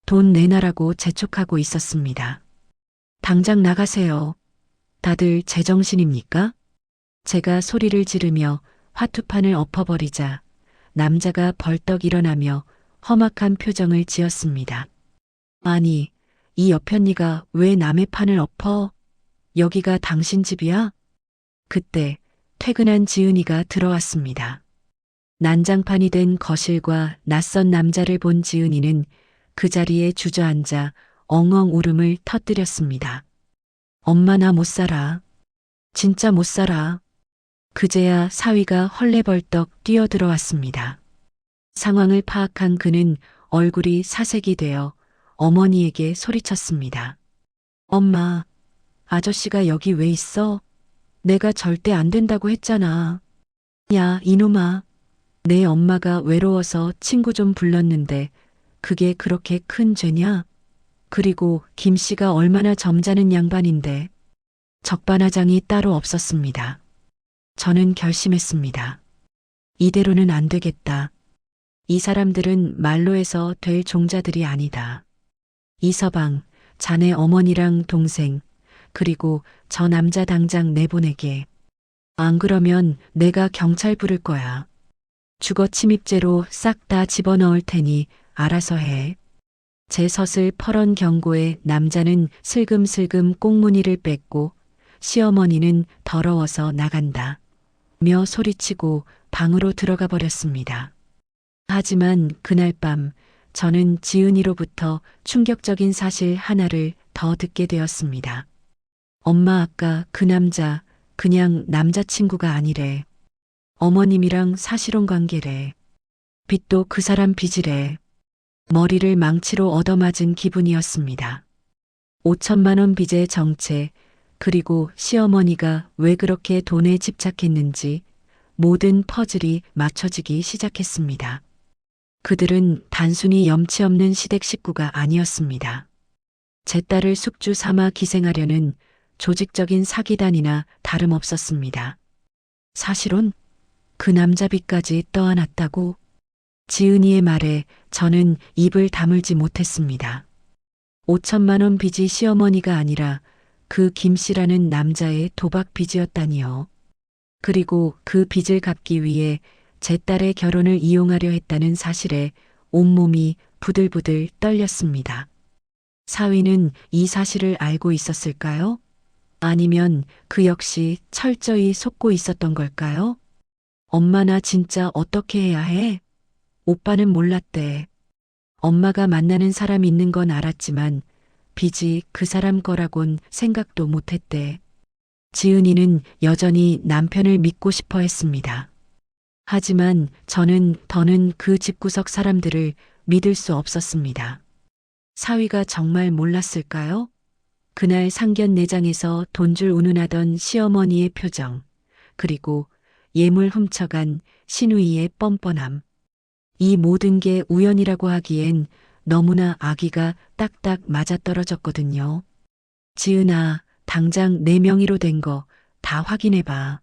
돈 내놔라고 재촉하고 있었습니다. 당장 나가세요. 다들 제정신입니까? 제가 소리를 지르며 화투판을 엎어버리자 남자가 벌떡 일어나며 험악한 표정을 지었습니다. 아니, 이 여편니가 왜 남의 판을 엎어? 여기가 당신 집이야? 그때 퇴근한 지은이가 들어왔습니다. 난장판이 된 거실과 낯선 남자를 본 지은이는 그 자리에 주저앉아 엉엉 울음을 터뜨렸습니다. 엄마 나 못 살아. 진짜 못 살아. 그제야 사위가 헐레벌떡 뛰어들어왔습니다. 상황을 파악한 그는 얼굴이 사색이 되어 어머니에게 소리쳤습니다. 엄마, 아저씨가 여기 왜 있어? 내가 절대 안 된다고 했잖아. 야, 이놈아. 내 엄마가 외로워서 친구 좀 불렀는데 그게 그렇게 큰 죄냐? 그리고 김 씨가 얼마나 점잖은 양반인데. 적반하장이 따로 없었습니다. 저는 결심했습니다. 이대로는 안 되겠다. 이 사람들은 말로 해서 될 종자들이 아니다. 이서방, 자네 어머니랑 동생, 그리고 저 남자 당장 내보내게. 안 그러면 내가 경찰 부를 거야. 주거 침입죄로 싹 다 집어넣을 테니 알아서 해. 제 섯을 퍼런 경고에 남자는 슬금슬금 꽁무니를 뺐고 시어머니는 더러워서 나간다 며 소리치고 방으로 들어가 버렸습니다. 하지만 그날 밤 저는 지은이로부터 충격적인 사실 하나를 더 듣게 되었습니다. 엄마 아까 그 남자 그냥 남자친구가 아니래. 어머님이랑 사실혼 관계래. 빚도 그 사람 빚이래. 머리를 망치로 얻어맞은 기분이었습니다. 5천만 원 빚의 정체, 그리고 시어머니가 왜 그렇게 돈에 집착했는지 모든 퍼즐이 맞춰지기 시작했습니다. 그들은 단순히 염치 없는 시댁 식구가 아니었습니다. 제 딸을 숙주 삼아 기생하려는 조직적인 사기단이나 다름없었습니다. 사실은 그 남자 빚까지 떠안았다고? 지은이의 말에 저는 입을 다물지 못했습니다. 5천만 원 빚이 시어머니가 아니라 그 김 씨라는 남자의 도박 빚이었다니요. 그리고 그 빚을 갚기 위해 제 딸의 결혼을 이용하려 했다는 사실에 온몸이 부들부들 떨렸습니다. 사위는 이 사실을 알고 있었을까요? 아니면 그 역시 철저히 속고 있었던 걸까요? 엄마 나 진짜 어떻게 해야 해? 오빠는 몰랐대. 엄마가 만나는 사람 있는 건 알았지만 빚이 그 사람 거라곤 생각도 못했대. 지은이는 여전히 남편을 믿고 싶어 했습니다. 하지만 저는 더는 그 집구석 사람들을 믿을 수 없었습니다. 사위가 정말 몰랐을까요? 그날 상견례장에서 돈줄 운운하던 시어머니의 표정, 그리고 예물 훔쳐간 시누이의 뻔뻔함. 이 모든 게 우연이라고 하기엔 너무나 아기가 딱딱 맞아떨어졌거든요. 지은아, 당장 내 명의로 된 거 다 확인해봐.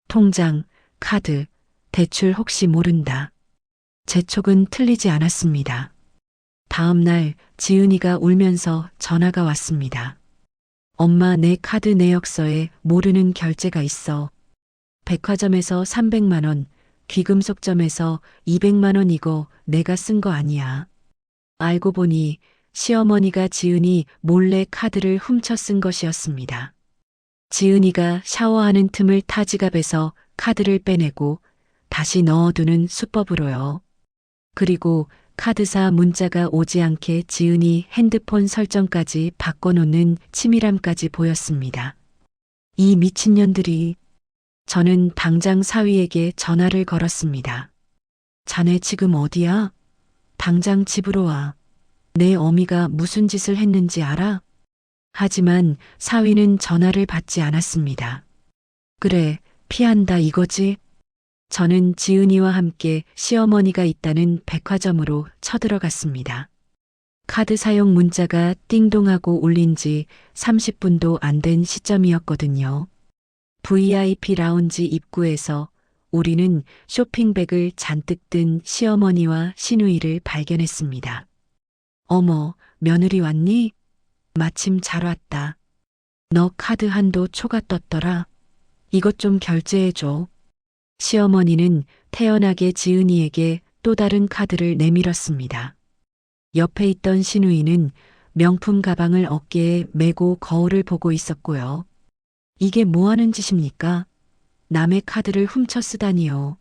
통장, 카드, 대출 혹시 모른다. 제 촉은 틀리지 않았습니다. 다음 날 지은이가 울면서 전화가 왔습니다. 엄마, 내 카드 내역서에 모르는 결제가 있어. 백화점에서 300만 원, 귀금속점에서 200만 원, 이거 내가 쓴 거 아니야. 알고 보니 시어머니가 지은이 몰래 카드를 훔쳐 쓴 것이었습니다. 지은이가 샤워하는 틈을 타 지갑에서 카드를 빼내고 다시 넣어두는 수법으로요. 그리고 카드사 문자가 오지 않게 지은이 핸드폰 설정까지 바꿔놓는 치밀함까지 보였습니다. 이 미친년들이. 저는 당장 사위에게 전화를 걸었습니다. 자네 지금 어디야? 당장 집으로 와. 내 어미가 무슨 짓을 했는지 알아? 하지만 사위는 전화를 받지 않았습니다. 그래, 피한다 이거지? 저는 지은이와 함께 시어머니가 있다는 백화점으로 쳐들어갔습니다. 카드 사용 문자가 띵동하고 울린 지 30분도 안 된 시점이었거든요. VIP 라운지 입구에서 우리는 쇼핑백을 잔뜩 든 시어머니와 시누이를 발견했습니다. 어머, 며느리 왔니? 마침 잘 왔다. 너 카드 한도 초과 떴더라. 이것 좀 결제해줘. 시어머니는 태연하게 지은이에게 또 다른 카드를 내밀었습니다. 옆에 있던 시누이는 명품 가방을 어깨에 메고 거울을 보고 있었고요. 이게 뭐 하는 짓입니까? 남의 카드를 훔쳐 쓰다니요.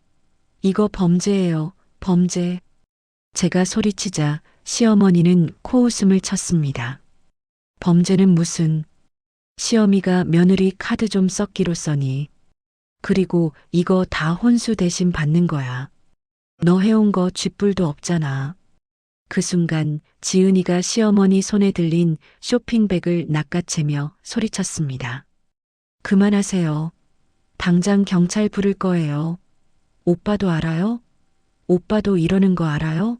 이거 범죄예요, 범죄. 제가 소리치자 시어머니는 코웃음을 쳤습니다. 범죄는 무슨. 시어미가 며느리 카드 좀 썩기로 써니. 그리고 이거 다 혼수 대신 받는 거야. 너 해온 거 쥐뿔도 없잖아. 그 순간 지은이가 시어머니 손에 들린 쇼핑백을 낚아채며 소리쳤습니다. 그만하세요. 당장 경찰 부를 거예요. 오빠도 알아요? 오빠도 이러는 거 알아요?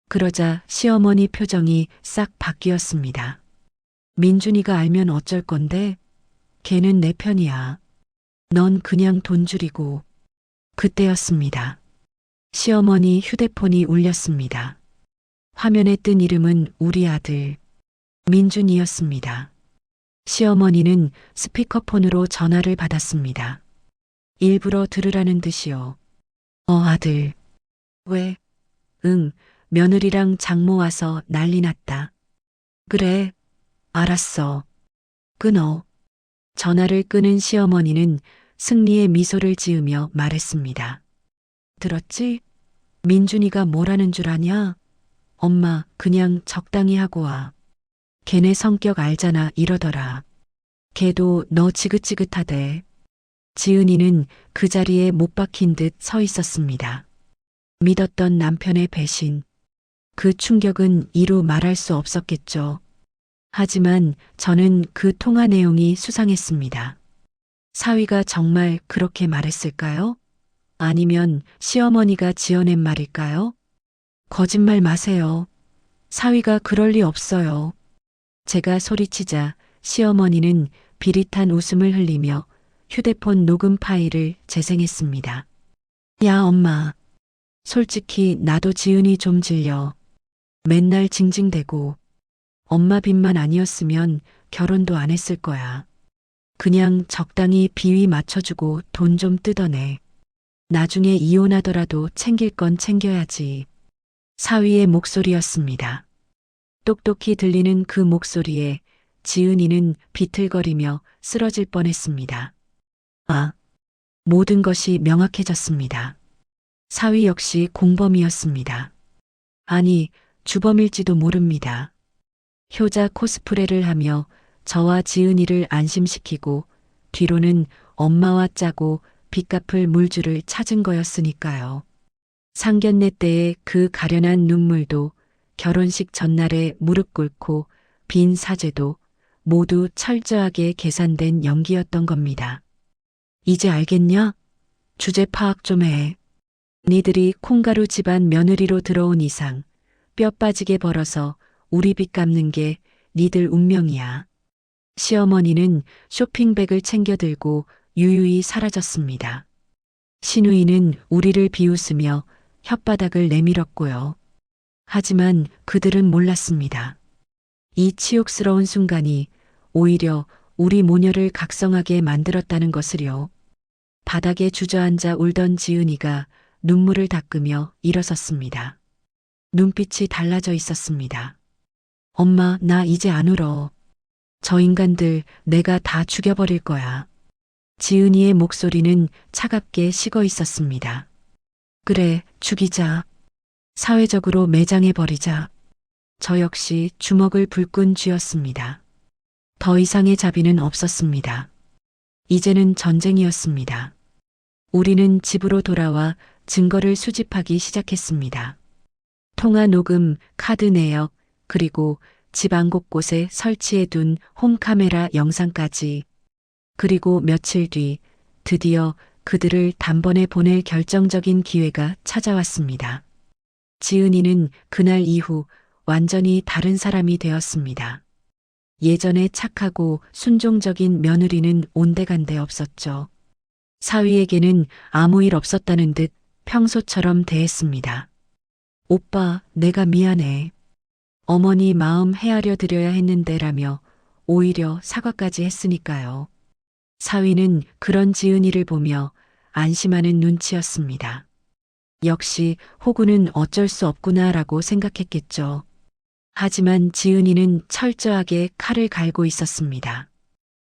그러자 시어머니 표정이 싹 바뀌었습니다. 민준이가 알면 어쩔 건데? 걔는 내 편이야. 넌 그냥 돈 줄이고. 그때였습니다. 시어머니 휴대폰이 울렸습니다. 화면에 뜬 이름은 우리 아들 민준이었습니다. 시어머니는 스피커폰으로 전화를 받았습니다. 일부러 들으라는 듯이요. 아들. 왜? 응, 며느리랑 장모 와서 난리 났다. 그래, 알았어. 끊어. 전화를 끄는 시어머니는 승리의 미소를 지으며 말했습니다. 들었지? 민준이가 뭐라는 줄 아냐? 엄마, 그냥 적당히 하고 와. 걔네 성격 알잖아, 이러더라. 걔도 너 지긋지긋하대. 지은이는 그 자리에 못 박힌 듯 서 있었습니다. 믿었던 남편의 배신. 그 충격은 이루 말할 수 없었겠죠. 하지만 저는 그 통화 내용이 수상했습니다. 사위가 정말 그렇게 말했을까요? 아니면 시어머니가 지어낸 말일까요? 거짓말 마세요. 사위가 그럴 리 없어요. 제가 소리치자 시어머니는 비릿한 웃음을 흘리며 휴대폰 녹음 파일을 재생했습니다. 야, 엄마. 솔직히 나도 지은이 좀 질려. 맨날 징징대고. 엄마 빚만 아니었으면 결혼도 안 했을 거야. 그냥 적당히 비위 맞춰주고 돈 좀 뜯어내. 나중에 이혼하더라도 챙길 건 챙겨야지. 사위의 목소리였습니다. 똑똑히 들리는 그 목소리에 지은이는 비틀거리며 쓰러질 뻔했습니다. 모든 것이 명확해졌습니다. 사위 역시 공범이었습니다. 아니, 주범일지도 모릅니다. 효자 코스프레를 하며 저와 지은이를 안심시키고 뒤로는 엄마와 짜고 빚 갚을 물줄을 찾은 거였으니까요. 상견례 때의 그 가련한 눈물도 결혼식 전날에 무릎 꿇고 빈 사죄도 모두 철저하게 계산된 연기였던 겁니다. 이제 알겠냐? 주제 파악 좀 해. 니들이 콩가루 집안 며느리로 들어온 이상 뼈 빠지게 벌어서 우리 빚 갚는 게 니들 운명이야. 시어머니는 쇼핑백을 챙겨 들고 유유히 사라졌습니다. 신우이는 우리를 비웃으며 혓바닥을 내밀었고요. 하지만 그들은 몰랐습니다. 이 치욕스러운 순간이 오히려 우리 모녀를 각성하게 만들었다는 것을요. 바닥에 주저앉아 울던 지은이가 눈물을 닦으며 일어섰습니다. 눈빛이 달라져 있었습니다. 엄마, 나 이제 안 울어. 저 인간들 내가 다 죽여버릴 거야. 지은이의 목소리는 차갑게 식어 있었습니다. 그래, 죽이자. 사회적으로 매장해버리자. 저 역시 주먹을 불끈 쥐었습니다. 더 이상의 자비는 없었습니다. 이제는 전쟁이었습니다. 우리는 집으로 돌아와 증거를 수집하기 시작했습니다. 통화 녹음, 카드 내역, 그리고 집 안 곳곳에 설치해둔 홈카메라 영상까지. 그리고 며칠 뒤 드디어 그들을 단번에 보낼 결정적인 기회가 찾아왔습니다. 지은이는 그날 이후 완전히 다른 사람이 되었습니다. 예전에 착하고 순종적인 며느리는 온데간데 없었죠. 사위에게는 아무 일 없었다는 듯 평소처럼 대했습니다. 오빠, 내가 미안해. 어머니 마음 헤아려 드려야 했는데라며 오히려 사과까지 했으니까요. 사위는 그런 지은이를 보며 안심하는 눈치였습니다. 역시 호구는 어쩔 수 없구나라고 생각했겠죠. 하지만 지은이는 철저하게 칼을 갈고 있었습니다.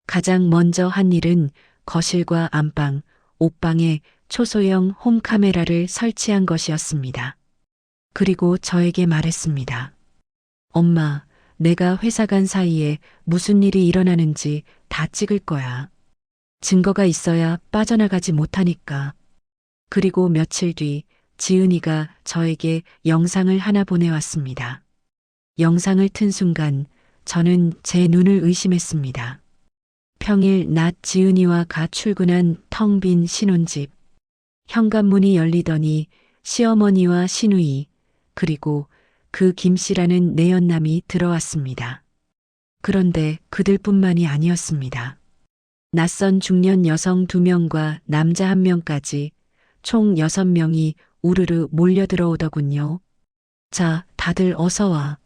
가장 먼저 한 일은 거실과 안방, 옷방에 초소형 홈카메라를 설치한 것이었습니다. 그리고 저에게 말했습니다. 엄마, 내가 회사 간 사이에 무슨 일이 일어나는지 다 찍을 거야. 증거가 있어야 빠져나가지 못하니까. 그리고 며칠 뒤 지은이가 저에게 영상을 하나 보내왔습니다. 영상을 튼 순간 저는 제 눈을 의심했습니다. 평일 낮 지은이와 가 출근한 텅 빈 신혼집. 현관문이 열리더니 시어머니와 시누이, 그리고 그 김씨라는 내연남이 들어왔습니다. 그런데 그들뿐만이 아니었습니다. 낯선 중년 여성 2명과 남자 1명까지 총 6명이 우르르 몰려들어오더군요. 자, 다들 어서 와.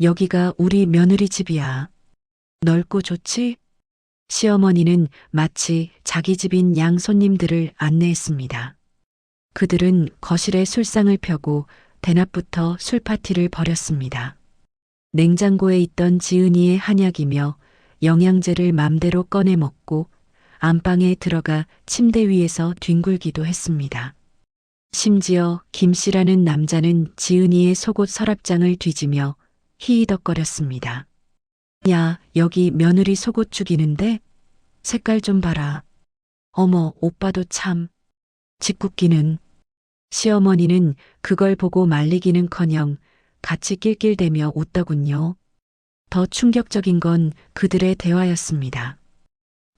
여기가 우리 며느리 집이야. 넓고 좋지? 시어머니는 마치 자기 집인 양 손님들을 안내했습니다. 그들은 거실에 술상을 펴고 대낮부터 술파티를 벌였습니다. 냉장고에 있던 지은이의 한약이며 영양제를 맘대로 꺼내 먹고 안방에 들어가 침대 위에서 뒹굴기도 했습니다. 심지어 김씨라는 남자는 지은이의 속옷 서랍장을 뒤지며 히히덕거렸습니다. 야, 여기 며느리 속옷 죽이는데? 색깔 좀 봐라. 어머, 오빠도 참. 짓궂기는. 시어머니는 그걸 보고 말리기는커녕 같이 낄낄대며 웃더군요. 더 충격적인 건 그들의 대화였습니다.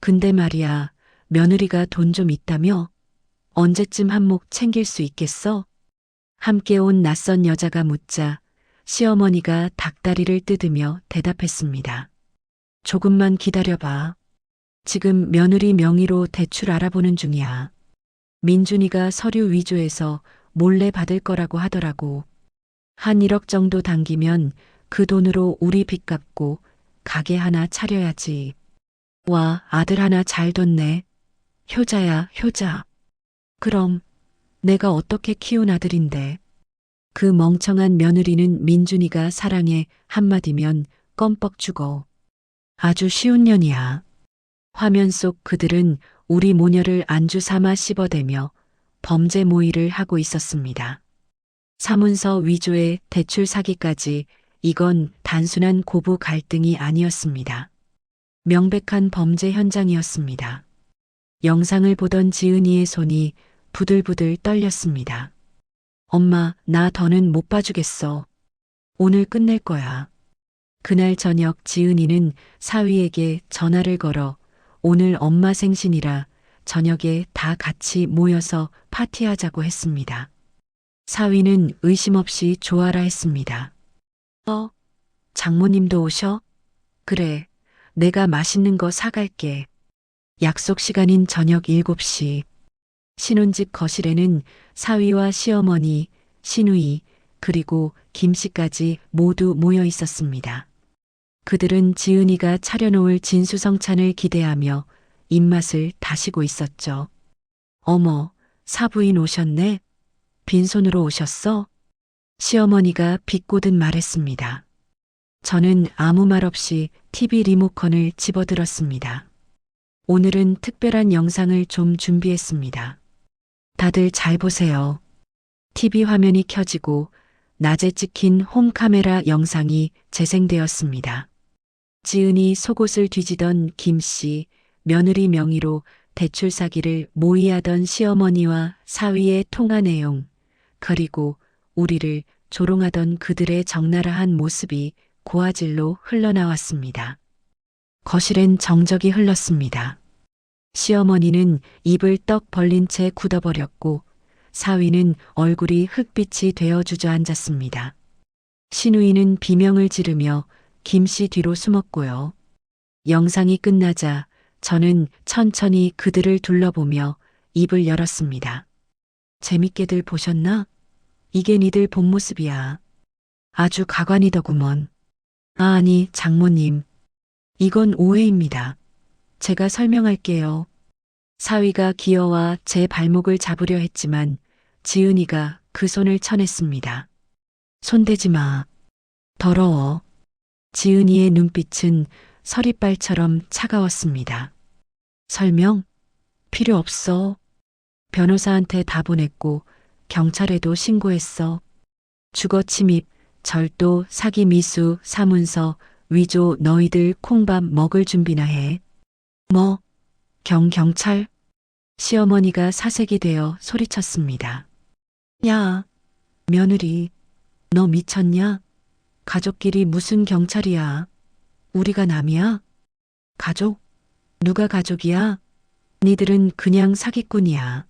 근데 말이야, 며느리가 돈 좀 있다며? 언제쯤 한몫 챙길 수 있겠어? 함께 온 낯선 여자가 묻자 시어머니가 닭다리를 뜯으며 대답했습니다. 조금만 기다려봐. 지금 며느리 명의로 대출 알아보는 중이야. 민준이가 서류 위조해서 몰래 받을 거라고 하더라고. 한 1억 정도 당기면 그 돈으로 우리 빚 갚고 가게 하나 차려야지. 와, 아들 하나 잘 뒀네. 효자야, 효자. 그럼 내가 어떻게 키운 아들인데. 그 멍청한 며느리는 민준이가 사랑해 한마디면 껌뻑 죽어. 아주 쉬운 년이야. 화면 속 그들은 우리 모녀를 안주 삼아 씹어대며 범죄 모의를 하고 있었습니다. 사문서 위조에 대출 사기까지 이건 단순한 고부 갈등이 아니었습니다. 명백한 범죄 현장이었습니다. 영상을 보던 지은이의 손이 부들부들 떨렸습니다. 엄마, 나 더는 못 봐주겠어. 오늘 끝낼 거야. 그날 저녁 지은이는 사위에게 전화를 걸어 오늘 엄마 생신이라 저녁에 다 같이 모여서 파티하자고 했습니다. 사위는 의심 없이 좋아라 했습니다. 장모님도 오셔? 그래, 내가 맛있는 거 사갈게. 약속 시간인 저녁 7시. 신혼집 거실에는 사위와 시어머니, 시누이, 그리고 김 씨까지 모두 모여 있었습니다. 그들은 지은이가 차려놓을 진수성찬을 기대하며 입맛을 다시고 있었죠. 어머, 사부인 오셨네? 빈손으로 오셨어? 시어머니가 비꼬듯 말했습니다. 저는 아무 말 없이 TV 리모컨을 집어들었습니다. 오늘은 특별한 영상을 좀 준비했습니다. 다들 잘 보세요. TV 화면이 켜지고 낮에 찍힌 홈카메라 영상이 재생되었습니다. 지은이 속옷을 뒤지던 김 씨, 며느리 명의로 대출 사기를 모의하던 시어머니와 사위의 통화 내용, 그리고 우리를 조롱하던 그들의 적나라한 모습이 고화질로 흘러나왔습니다. 거실엔 정적이 흘렀습니다. 시어머니는 입을 떡 벌린 채 굳어버렸고 사위는 얼굴이 흙빛이 되어 주저앉았습니다. 시누이는 비명을 지르며 김 씨 뒤로 숨었고요. 영상이 끝나자 저는 천천히 그들을 둘러보며 입을 열었습니다. 재밌게들 보셨나? 이게 니들 본 모습이야. 아주 가관이더구먼. 아니, 장모님. 이건 오해입니다. 제가 설명할게요. 사위가 기어와 제 발목을 잡으려 했지만 지은이가 그 손을 쳐냈습니다. 손대지 마. 더러워. 지은이의 눈빛은 서리빨처럼 차가웠습니다. 설명? 필요 없어. 변호사한테 다 보냈고 경찰에도 신고했어. 주거 침입, 절도, 사기 미수, 사문서, 위조 너희들 콩밥 먹을 준비나 해. 뭐? 경찰? 시어머니가 사색이 되어 소리쳤습니다. 야, 며느리, 너 미쳤냐? 가족끼리 무슨 경찰이야? 우리가 남이야? 가족? 누가 가족이야? 니들은 그냥 사기꾼이야.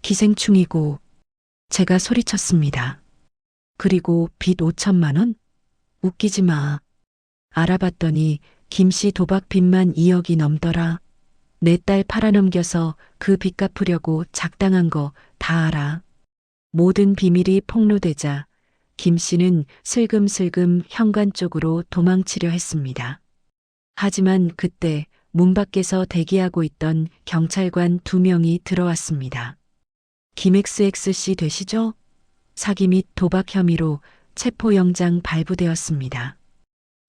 기생충이고. 제가 소리쳤습니다. 그리고 빚 5천만 원? 웃기지 마. 알아봤더니 김씨 도박 빚만 2억이 넘더라. 내 딸 팔아넘겨서 그 빚 갚으려고 작당한 거 다 알아. 모든 비밀이 폭로되자 김씨는 슬금슬금 현관 쪽으로 도망치려 했습니다. 하지만 그때 문 밖에서 대기하고 있던 경찰관 2명이 들어왔습니다. 김XX씨 되시죠? 사기 및 도박 혐의로 체포영장 발부되었습니다.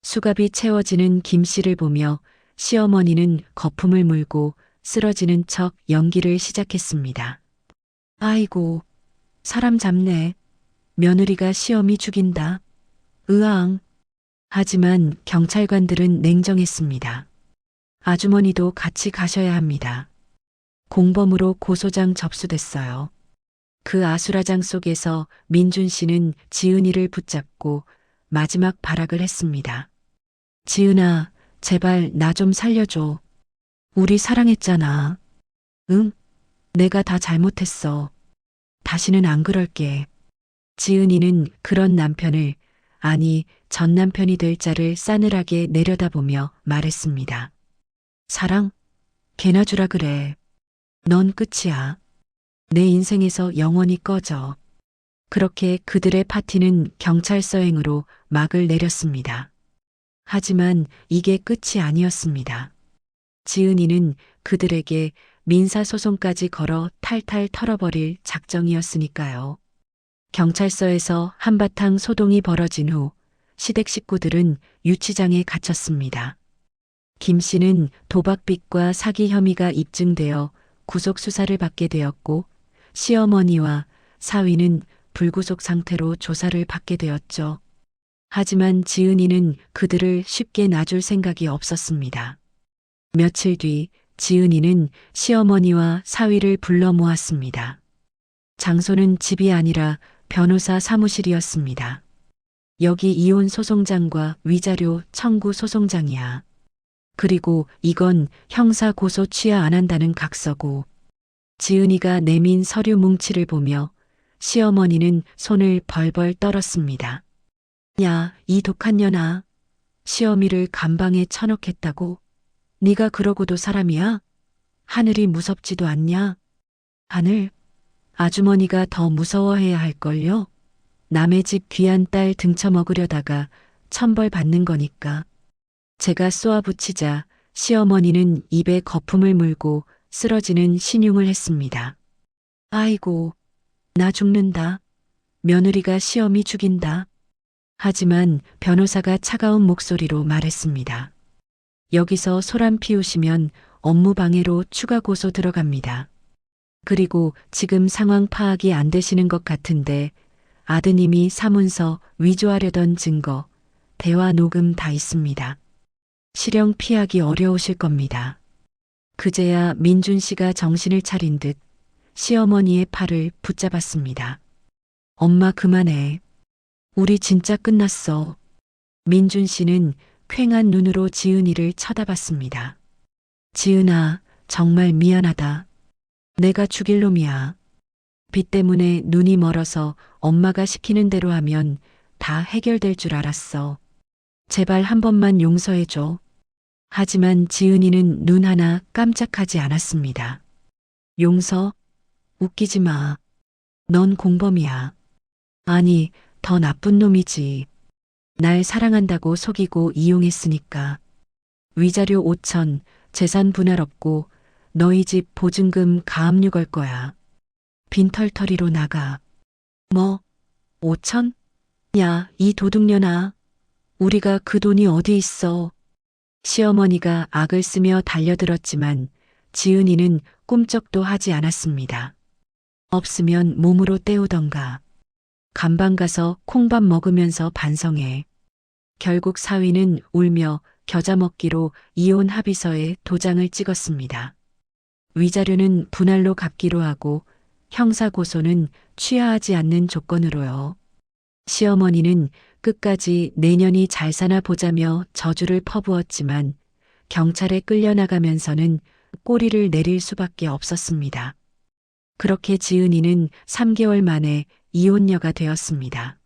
수갑이 채워지는 김 씨를 보며 시어머니는 거품을 물고 쓰러지는 척 연기를 시작했습니다. 아이고, 사람 잡네. 며느리가 시어미 죽인다. 으앙. 하지만 경찰관들은 냉정했습니다. 아주머니도 같이 가셔야 합니다. 공범으로 고소장 접수됐어요. 그 아수라장 속에서 민준 씨는 지은이를 붙잡고 마지막 발악을 했습니다. 지은아, 제발 나 좀 살려줘. 우리 사랑했잖아. 응? 내가 다 잘못했어. 다시는 안 그럴게. 지은이는 그런 남편을, 아니 전 남편이 될 자를 싸늘하게 내려다보며 말했습니다. 사랑? 개나 주라 그래. 넌 끝이야. 내 인생에서 영원히 꺼져. 그렇게 그들의 파티는 경찰서행으로 막을 내렸습니다. 하지만 이게 끝이 아니었습니다. 지은이는 그들에게 민사소송까지 걸어 탈탈 털어버릴 작정이었으니까요. 경찰서에서 한바탕 소동이 벌어진 후 시댁 식구들은 유치장에 갇혔습니다. 김 씨는 도박빚과 사기 혐의가 입증되어 구속 수사를 받게 되었고 시어머니와 사위는 불구속 상태로 조사를 받게 되었죠. 하지만 지은이는 그들을 쉽게 놔줄 생각이 없었습니다. 며칠 뒤 지은이는 시어머니와 사위를 불러 모았습니다. 장소는 집이 아니라 변호사 사무실이었습니다. 여기 이혼 소송장과 위자료 청구 소송장이야. 그리고 이건 형사 고소 취하 안 한다는 각서고. 지은이가 내민 서류 뭉치를 보며 시어머니는 손을 벌벌 떨었습니다. 야, 이 독한 년아. 시어미를 감방에 쳐넣겠다고? 네가 그러고도 사람이야? 하늘이 무섭지도 않냐? 하늘, 아주머니가 더 무서워해야 할걸요? 남의 집 귀한 딸 등쳐먹으려다가 천벌 받는 거니까. 제가 쏘아붙이자 시어머니는 입에 거품을 물고 쓰러지는 신용을 했습니다. 아이고, 나 죽는다. 며느리가 시어미 죽인다. 하지만 변호사가 차가운 목소리로 말했습니다. 여기서 소란 피우시면 업무방해로 추가 고소 들어갑니다. 그리고 지금 상황 파악이 안 되시는 것 같은데 아드님이 사문서 위조하려던 증거, 대화 녹음 다 있습니다. 실형 피하기 어려우실 겁니다. 그제야 민준 씨가 정신을 차린 듯 시어머니의 팔을 붙잡았습니다. 엄마 그만해. 우리 진짜 끝났어. 민준 씨는 퀭한 눈으로 지은이를 쳐다봤습니다. 지은아, 정말 미안하다. 내가 죽일 놈이야. 빚 때문에 눈이 멀어서 엄마가 시키는 대로 하면 다 해결될 줄 알았어. 제발 한 번만 용서해줘. 하지만 지은이는 눈 하나 깜짝하지 않았습니다. 용서? 웃기지 마. 넌 공범이야. 아니, 더 나쁜 놈이지. 날 사랑한다고 속이고 이용했으니까. 위자료 5천, 재산 분할 없고 너희 집 보증금 가압류 걸 거야. 빈털터리로 나가. 뭐? 5천? 야, 이 도둑년아. 우리가 그 돈이 어디 있어. 시어머니가 악을 쓰며 달려들었지만 지은이는 꿈쩍도 하지 않았습니다. 없으면 몸으로 때우던가. 감방 가서 콩밥 먹으면서 반성해. 결국 사위는 울며 겨자 먹기로 이혼 합의서에 도장을 찍었습니다. 위자료는 분할로 갚기로 하고 형사고소는 취하하지 않는 조건으로요. 시어머니는 끝까지 내년이 잘 사나 보자며 저주를 퍼부었지만 경찰에 끌려나가면서는 꼬리를 내릴 수밖에 없었습니다. 그렇게 지은이는 3개월 만에 이혼녀가 되었습니다.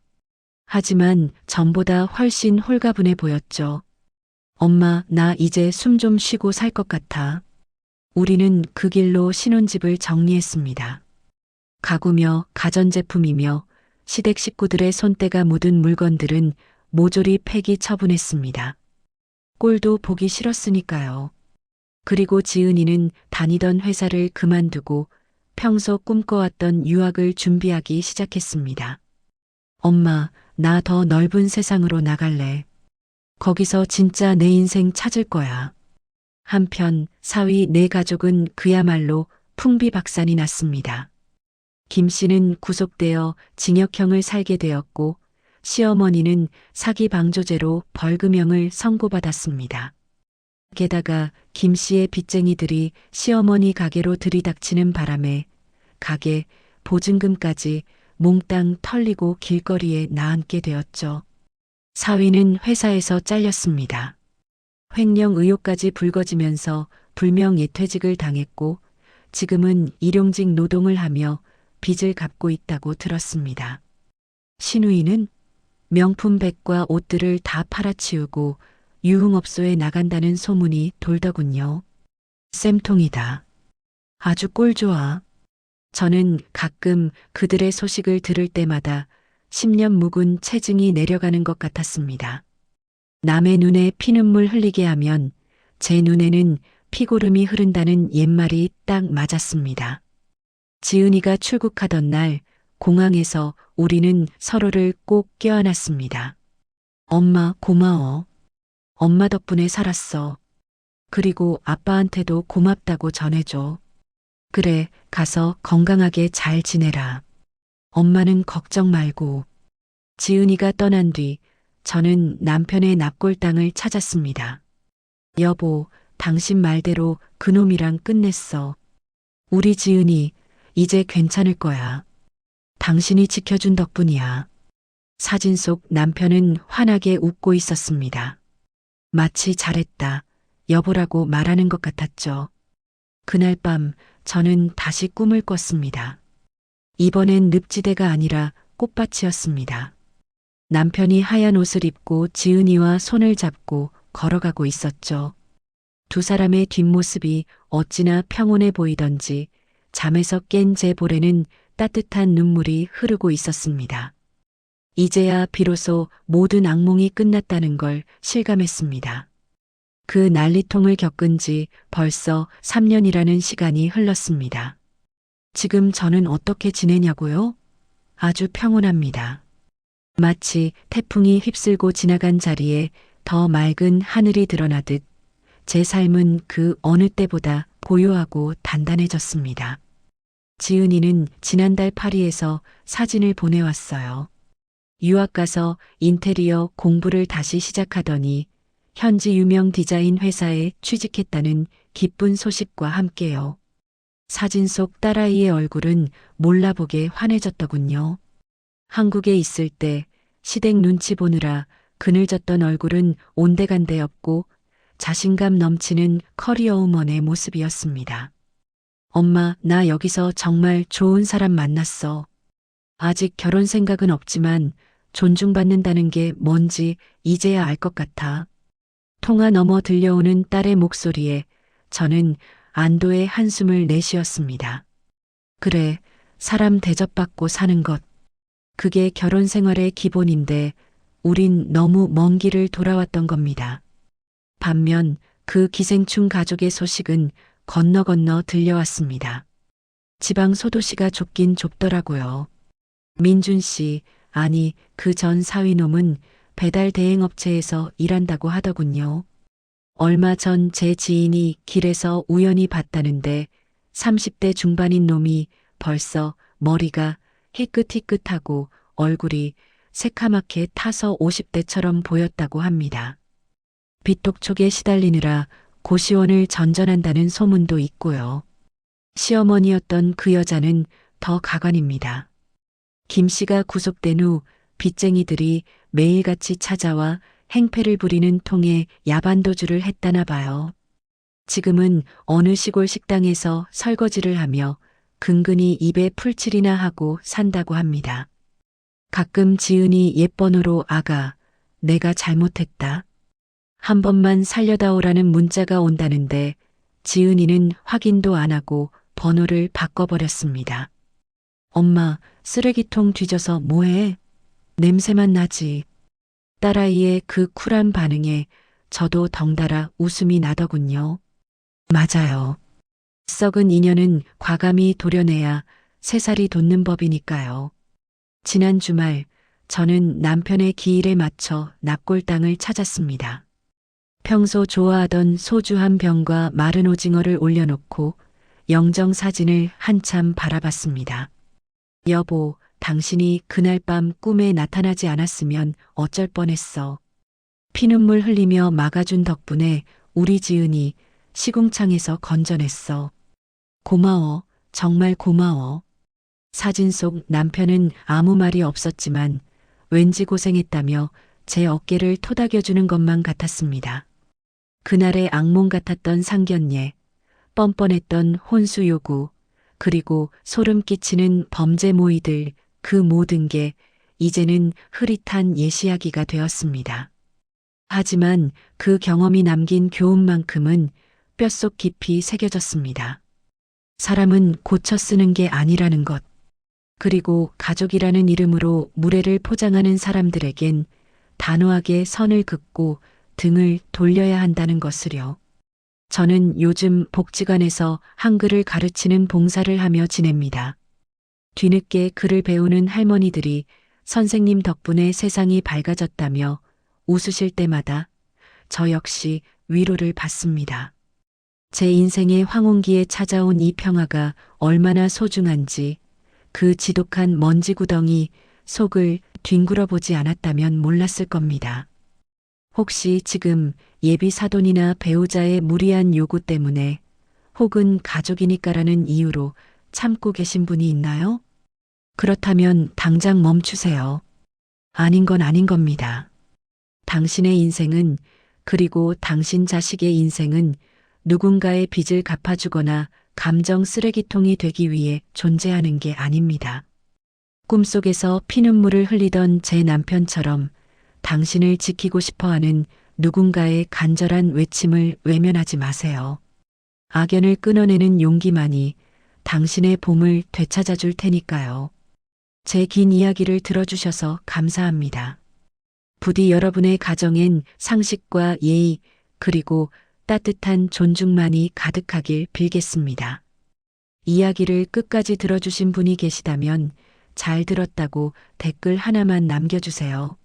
하지만 전보다 훨씬 홀가분해 보였죠. 엄마, 나 이제 숨 좀 쉬고 살 것 같아. 우리는 그 길로 신혼집을 정리했습니다. 가구며 가전제품이며 시댁 식구들의 손때가 묻은 물건들은 모조리 폐기 처분했습니다. 꼴도 보기 싫었으니까요. 그리고 지은이는 다니던 회사를 그만두고 평소 꿈꿔왔던 유학을 준비하기 시작했습니다. 엄마, 나 더 넓은 세상으로 나갈래. 거기서 진짜 내 인생 찾을 거야. 한편 사위 네 가족은 그야말로 풍비박산이 났습니다. 김 씨는 구속되어 징역형을 살게 되었고 시어머니는 사기 방조죄로 벌금형을 선고받았습니다. 게다가 김 씨의 빚쟁이들이 시어머니 가게로 들이닥치는 바람에 가게, 보증금까지 몽땅 털리고 길거리에 나앉게 되었죠. 사위는 회사에서 잘렸습니다. 횡령 의혹까지 불거지면서 불명 예퇴직을 당했고 지금은 일용직 노동을 하며 빚을 갚고 있다고 들었습니다. 신우이는 명품 백과 옷들을 다 팔아치우고 유흥업소에 나간다는 소문이 돌더군요. 쌤통이다. 아주 꼴 좋아. 저는 가끔 그들의 소식을 들을 때마다 10년 묵은 체증이 내려가는 것 같았습니다. 남의 눈에 피눈물 흘리게 하면 제 눈에는 피고름이 흐른다는 옛말이 딱 맞았습니다. 지은이가 출국하던 날 공항에서 우리는 서로를 꼭 껴안았습니다. 엄마 고마워. 엄마 덕분에 살았어. 그리고 아빠한테도 고맙다고 전해줘. 그래, 가서 건강하게 잘 지내라. 엄마는 걱정 말고. 지은이가 떠난 뒤 저는 남편의 납골당을 찾았습니다. 여보, 당신 말대로 그놈이랑 끝냈어. 우리 지은이 이제 괜찮을 거야. 당신이 지켜준 덕분이야. 사진 속 남편은 환하게 웃고 있었습니다. 마치 잘했다, 여보라고 말하는 것 같았죠. 그날 밤 저는 다시 꿈을 꿨습니다. 이번엔 늪지대가 아니라 꽃밭이었습니다. 남편이 하얀 옷을 입고 지은이와 손을 잡고 걸어가고 있었죠. 두 사람의 뒷모습이 어찌나 평온해 보이던지 잠에서 깬 제 볼에는 따뜻한 눈물이 흐르고 있었습니다. 이제야 비로소 모든 악몽이 끝났다는 걸 실감했습니다. 그 난리통을 겪은 지 벌써 3년이라는 시간이 흘렀습니다. 지금 저는 어떻게 지내냐고요? 아주 평온합니다. 마치 태풍이 휩쓸고 지나간 자리에 더 맑은 하늘이 드러나듯 제 삶은 그 어느 때보다 고요하고 단단해졌습니다. 지은이는 지난달 파리에서 사진을 보내왔어요. 유학 가서 인테리어 공부를 다시 시작하더니 현지 유명 디자인 회사에 취직했다는 기쁜 소식과 함께요. 사진 속 딸아이의 얼굴은 몰라보게 환해졌더군요. 한국에 있을 때 시댁 눈치 보느라 그늘졌던 얼굴은 온데간데 없고 자신감 넘치는 커리어 우먼의 모습이었습니다. 엄마, 나 여기서 정말 좋은 사람 만났어. 아직 결혼 생각은 없지만 존중받는다는 게 뭔지 이제야 알 것 같아. 통화 너머 들려오는 딸의 목소리에 저는 안도의 한숨을 내쉬었습니다. 그래, 사람 대접받고 사는 것. 그게 결혼 생활의 기본인데 우린 너무 먼 길을 돌아왔던 겁니다. 반면 그 기생충 가족의 소식은 건너 들려왔습니다. 지방 소도시가 좁긴 좁더라고요. 민준 씨, 아니 그 전 사위놈은 배달 대행업체에서 일한다고 하더군요. 얼마 전 제 지인이 길에서 우연히 봤다는데 30대 중반인 놈이 벌써 머리가 희끗희끗하고 얼굴이 새카맣게 타서 50대처럼 보였다고 합니다. 빚독촉에 시달리느라 고시원을 전전한다는 소문도 있고요. 시어머니였던 그 여자는 더 가관입니다. 김 씨가 구속된 후 빚쟁이들이 매일같이 찾아와 행패를 부리는 통에 야반도주를 했다나 봐요. 지금은 어느 시골 식당에서 설거지를 하며 근근히 입에 풀칠이나 하고 산다고 합니다. 가끔 지은이 옛번호로 아가, 내가 잘못했다. 한 번만 살려다오라는 문자가 온다는데 지은이는 확인도 안 하고 번호를 바꿔버렸습니다. 엄마, 쓰레기통 뒤져서 뭐해? 냄새만 나지. 딸아이의 그 쿨한 반응에 저도 덩달아 웃음이 나더군요. 맞아요. 썩은 인연은 과감히 도려내야 새살이 돋는 법이니까요. 지난 주말 저는 남편의 기일에 맞춰 납골당을 찾았습니다. 평소 좋아하던 소주 한 병과 마른 오징어를 올려놓고 영정 사진을 한참 바라봤습니다. 여보, 당신이 그날 밤 꿈에 나타나지 않았으면 어쩔 뻔했어. 피눈물 흘리며 막아준 덕분에 우리 지은이 시궁창에서 건져냈어. 고마워, 정말 고마워. 사진 속 남편은 아무 말이 없었지만 왠지 고생했다며 제 어깨를 토닥여주는 것만 같았습니다. 그날의 악몽 같았던 상견례, 뻔뻔했던 혼수 요구, 그리고 소름 끼치는 범죄 모의들, 그 모든 게 이제는 흐릿한 예시야기가 되었습니다. 하지만 그 경험이 남긴 교훈만큼은 뼛속 깊이 새겨졌습니다. 사람은 고쳐 쓰는 게 아니라는 것. 그리고 가족이라는 이름으로 무례를 포장하는 사람들에겐 단호하게 선을 긋고 등을 돌려야 한다는 것을요. 저는 요즘 복지관에서 한글을 가르치는 봉사를 하며 지냅니다. 뒤늦게 글을 배우는 할머니들이 선생님 덕분에 세상이 밝아졌다며 웃으실 때마다 저 역시 위로를 받습니다. 제 인생의 황혼기에 찾아온 이 평화가 얼마나 소중한지 그 지독한 먼지 구덩이 속을 뒹굴어 보지 않았다면 몰랐을 겁니다. 혹시 지금 예비 사돈이나 배우자의 무리한 요구 때문에 혹은 가족이니까라는 이유로 참고 계신 분이 있나요? 그렇다면 당장 멈추세요. 아닌 건 아닌 겁니다. 당신의 인생은, 그리고 당신 자식의 인생은 누군가의 빚을 갚아주거나 감정 쓰레기통이 되기 위해 존재하는 게 아닙니다. 꿈속에서 피눈물을 흘리던 제 남편처럼 당신을 지키고 싶어하는 누군가의 간절한 외침을 외면하지 마세요. 악연을 끊어내는 용기만이 당신의 봄을 되찾아 줄 테니까요. 제 긴 이야기를 들어주셔서 감사합니다. 부디 여러분의 가정엔 상식과 예의, 그리고 따뜻한 존중만이 가득하길 빌겠습니다. 이야기를 끝까지 들어주신 분이 계시다면 잘 들었다고 댓글 하나만 남겨주세요.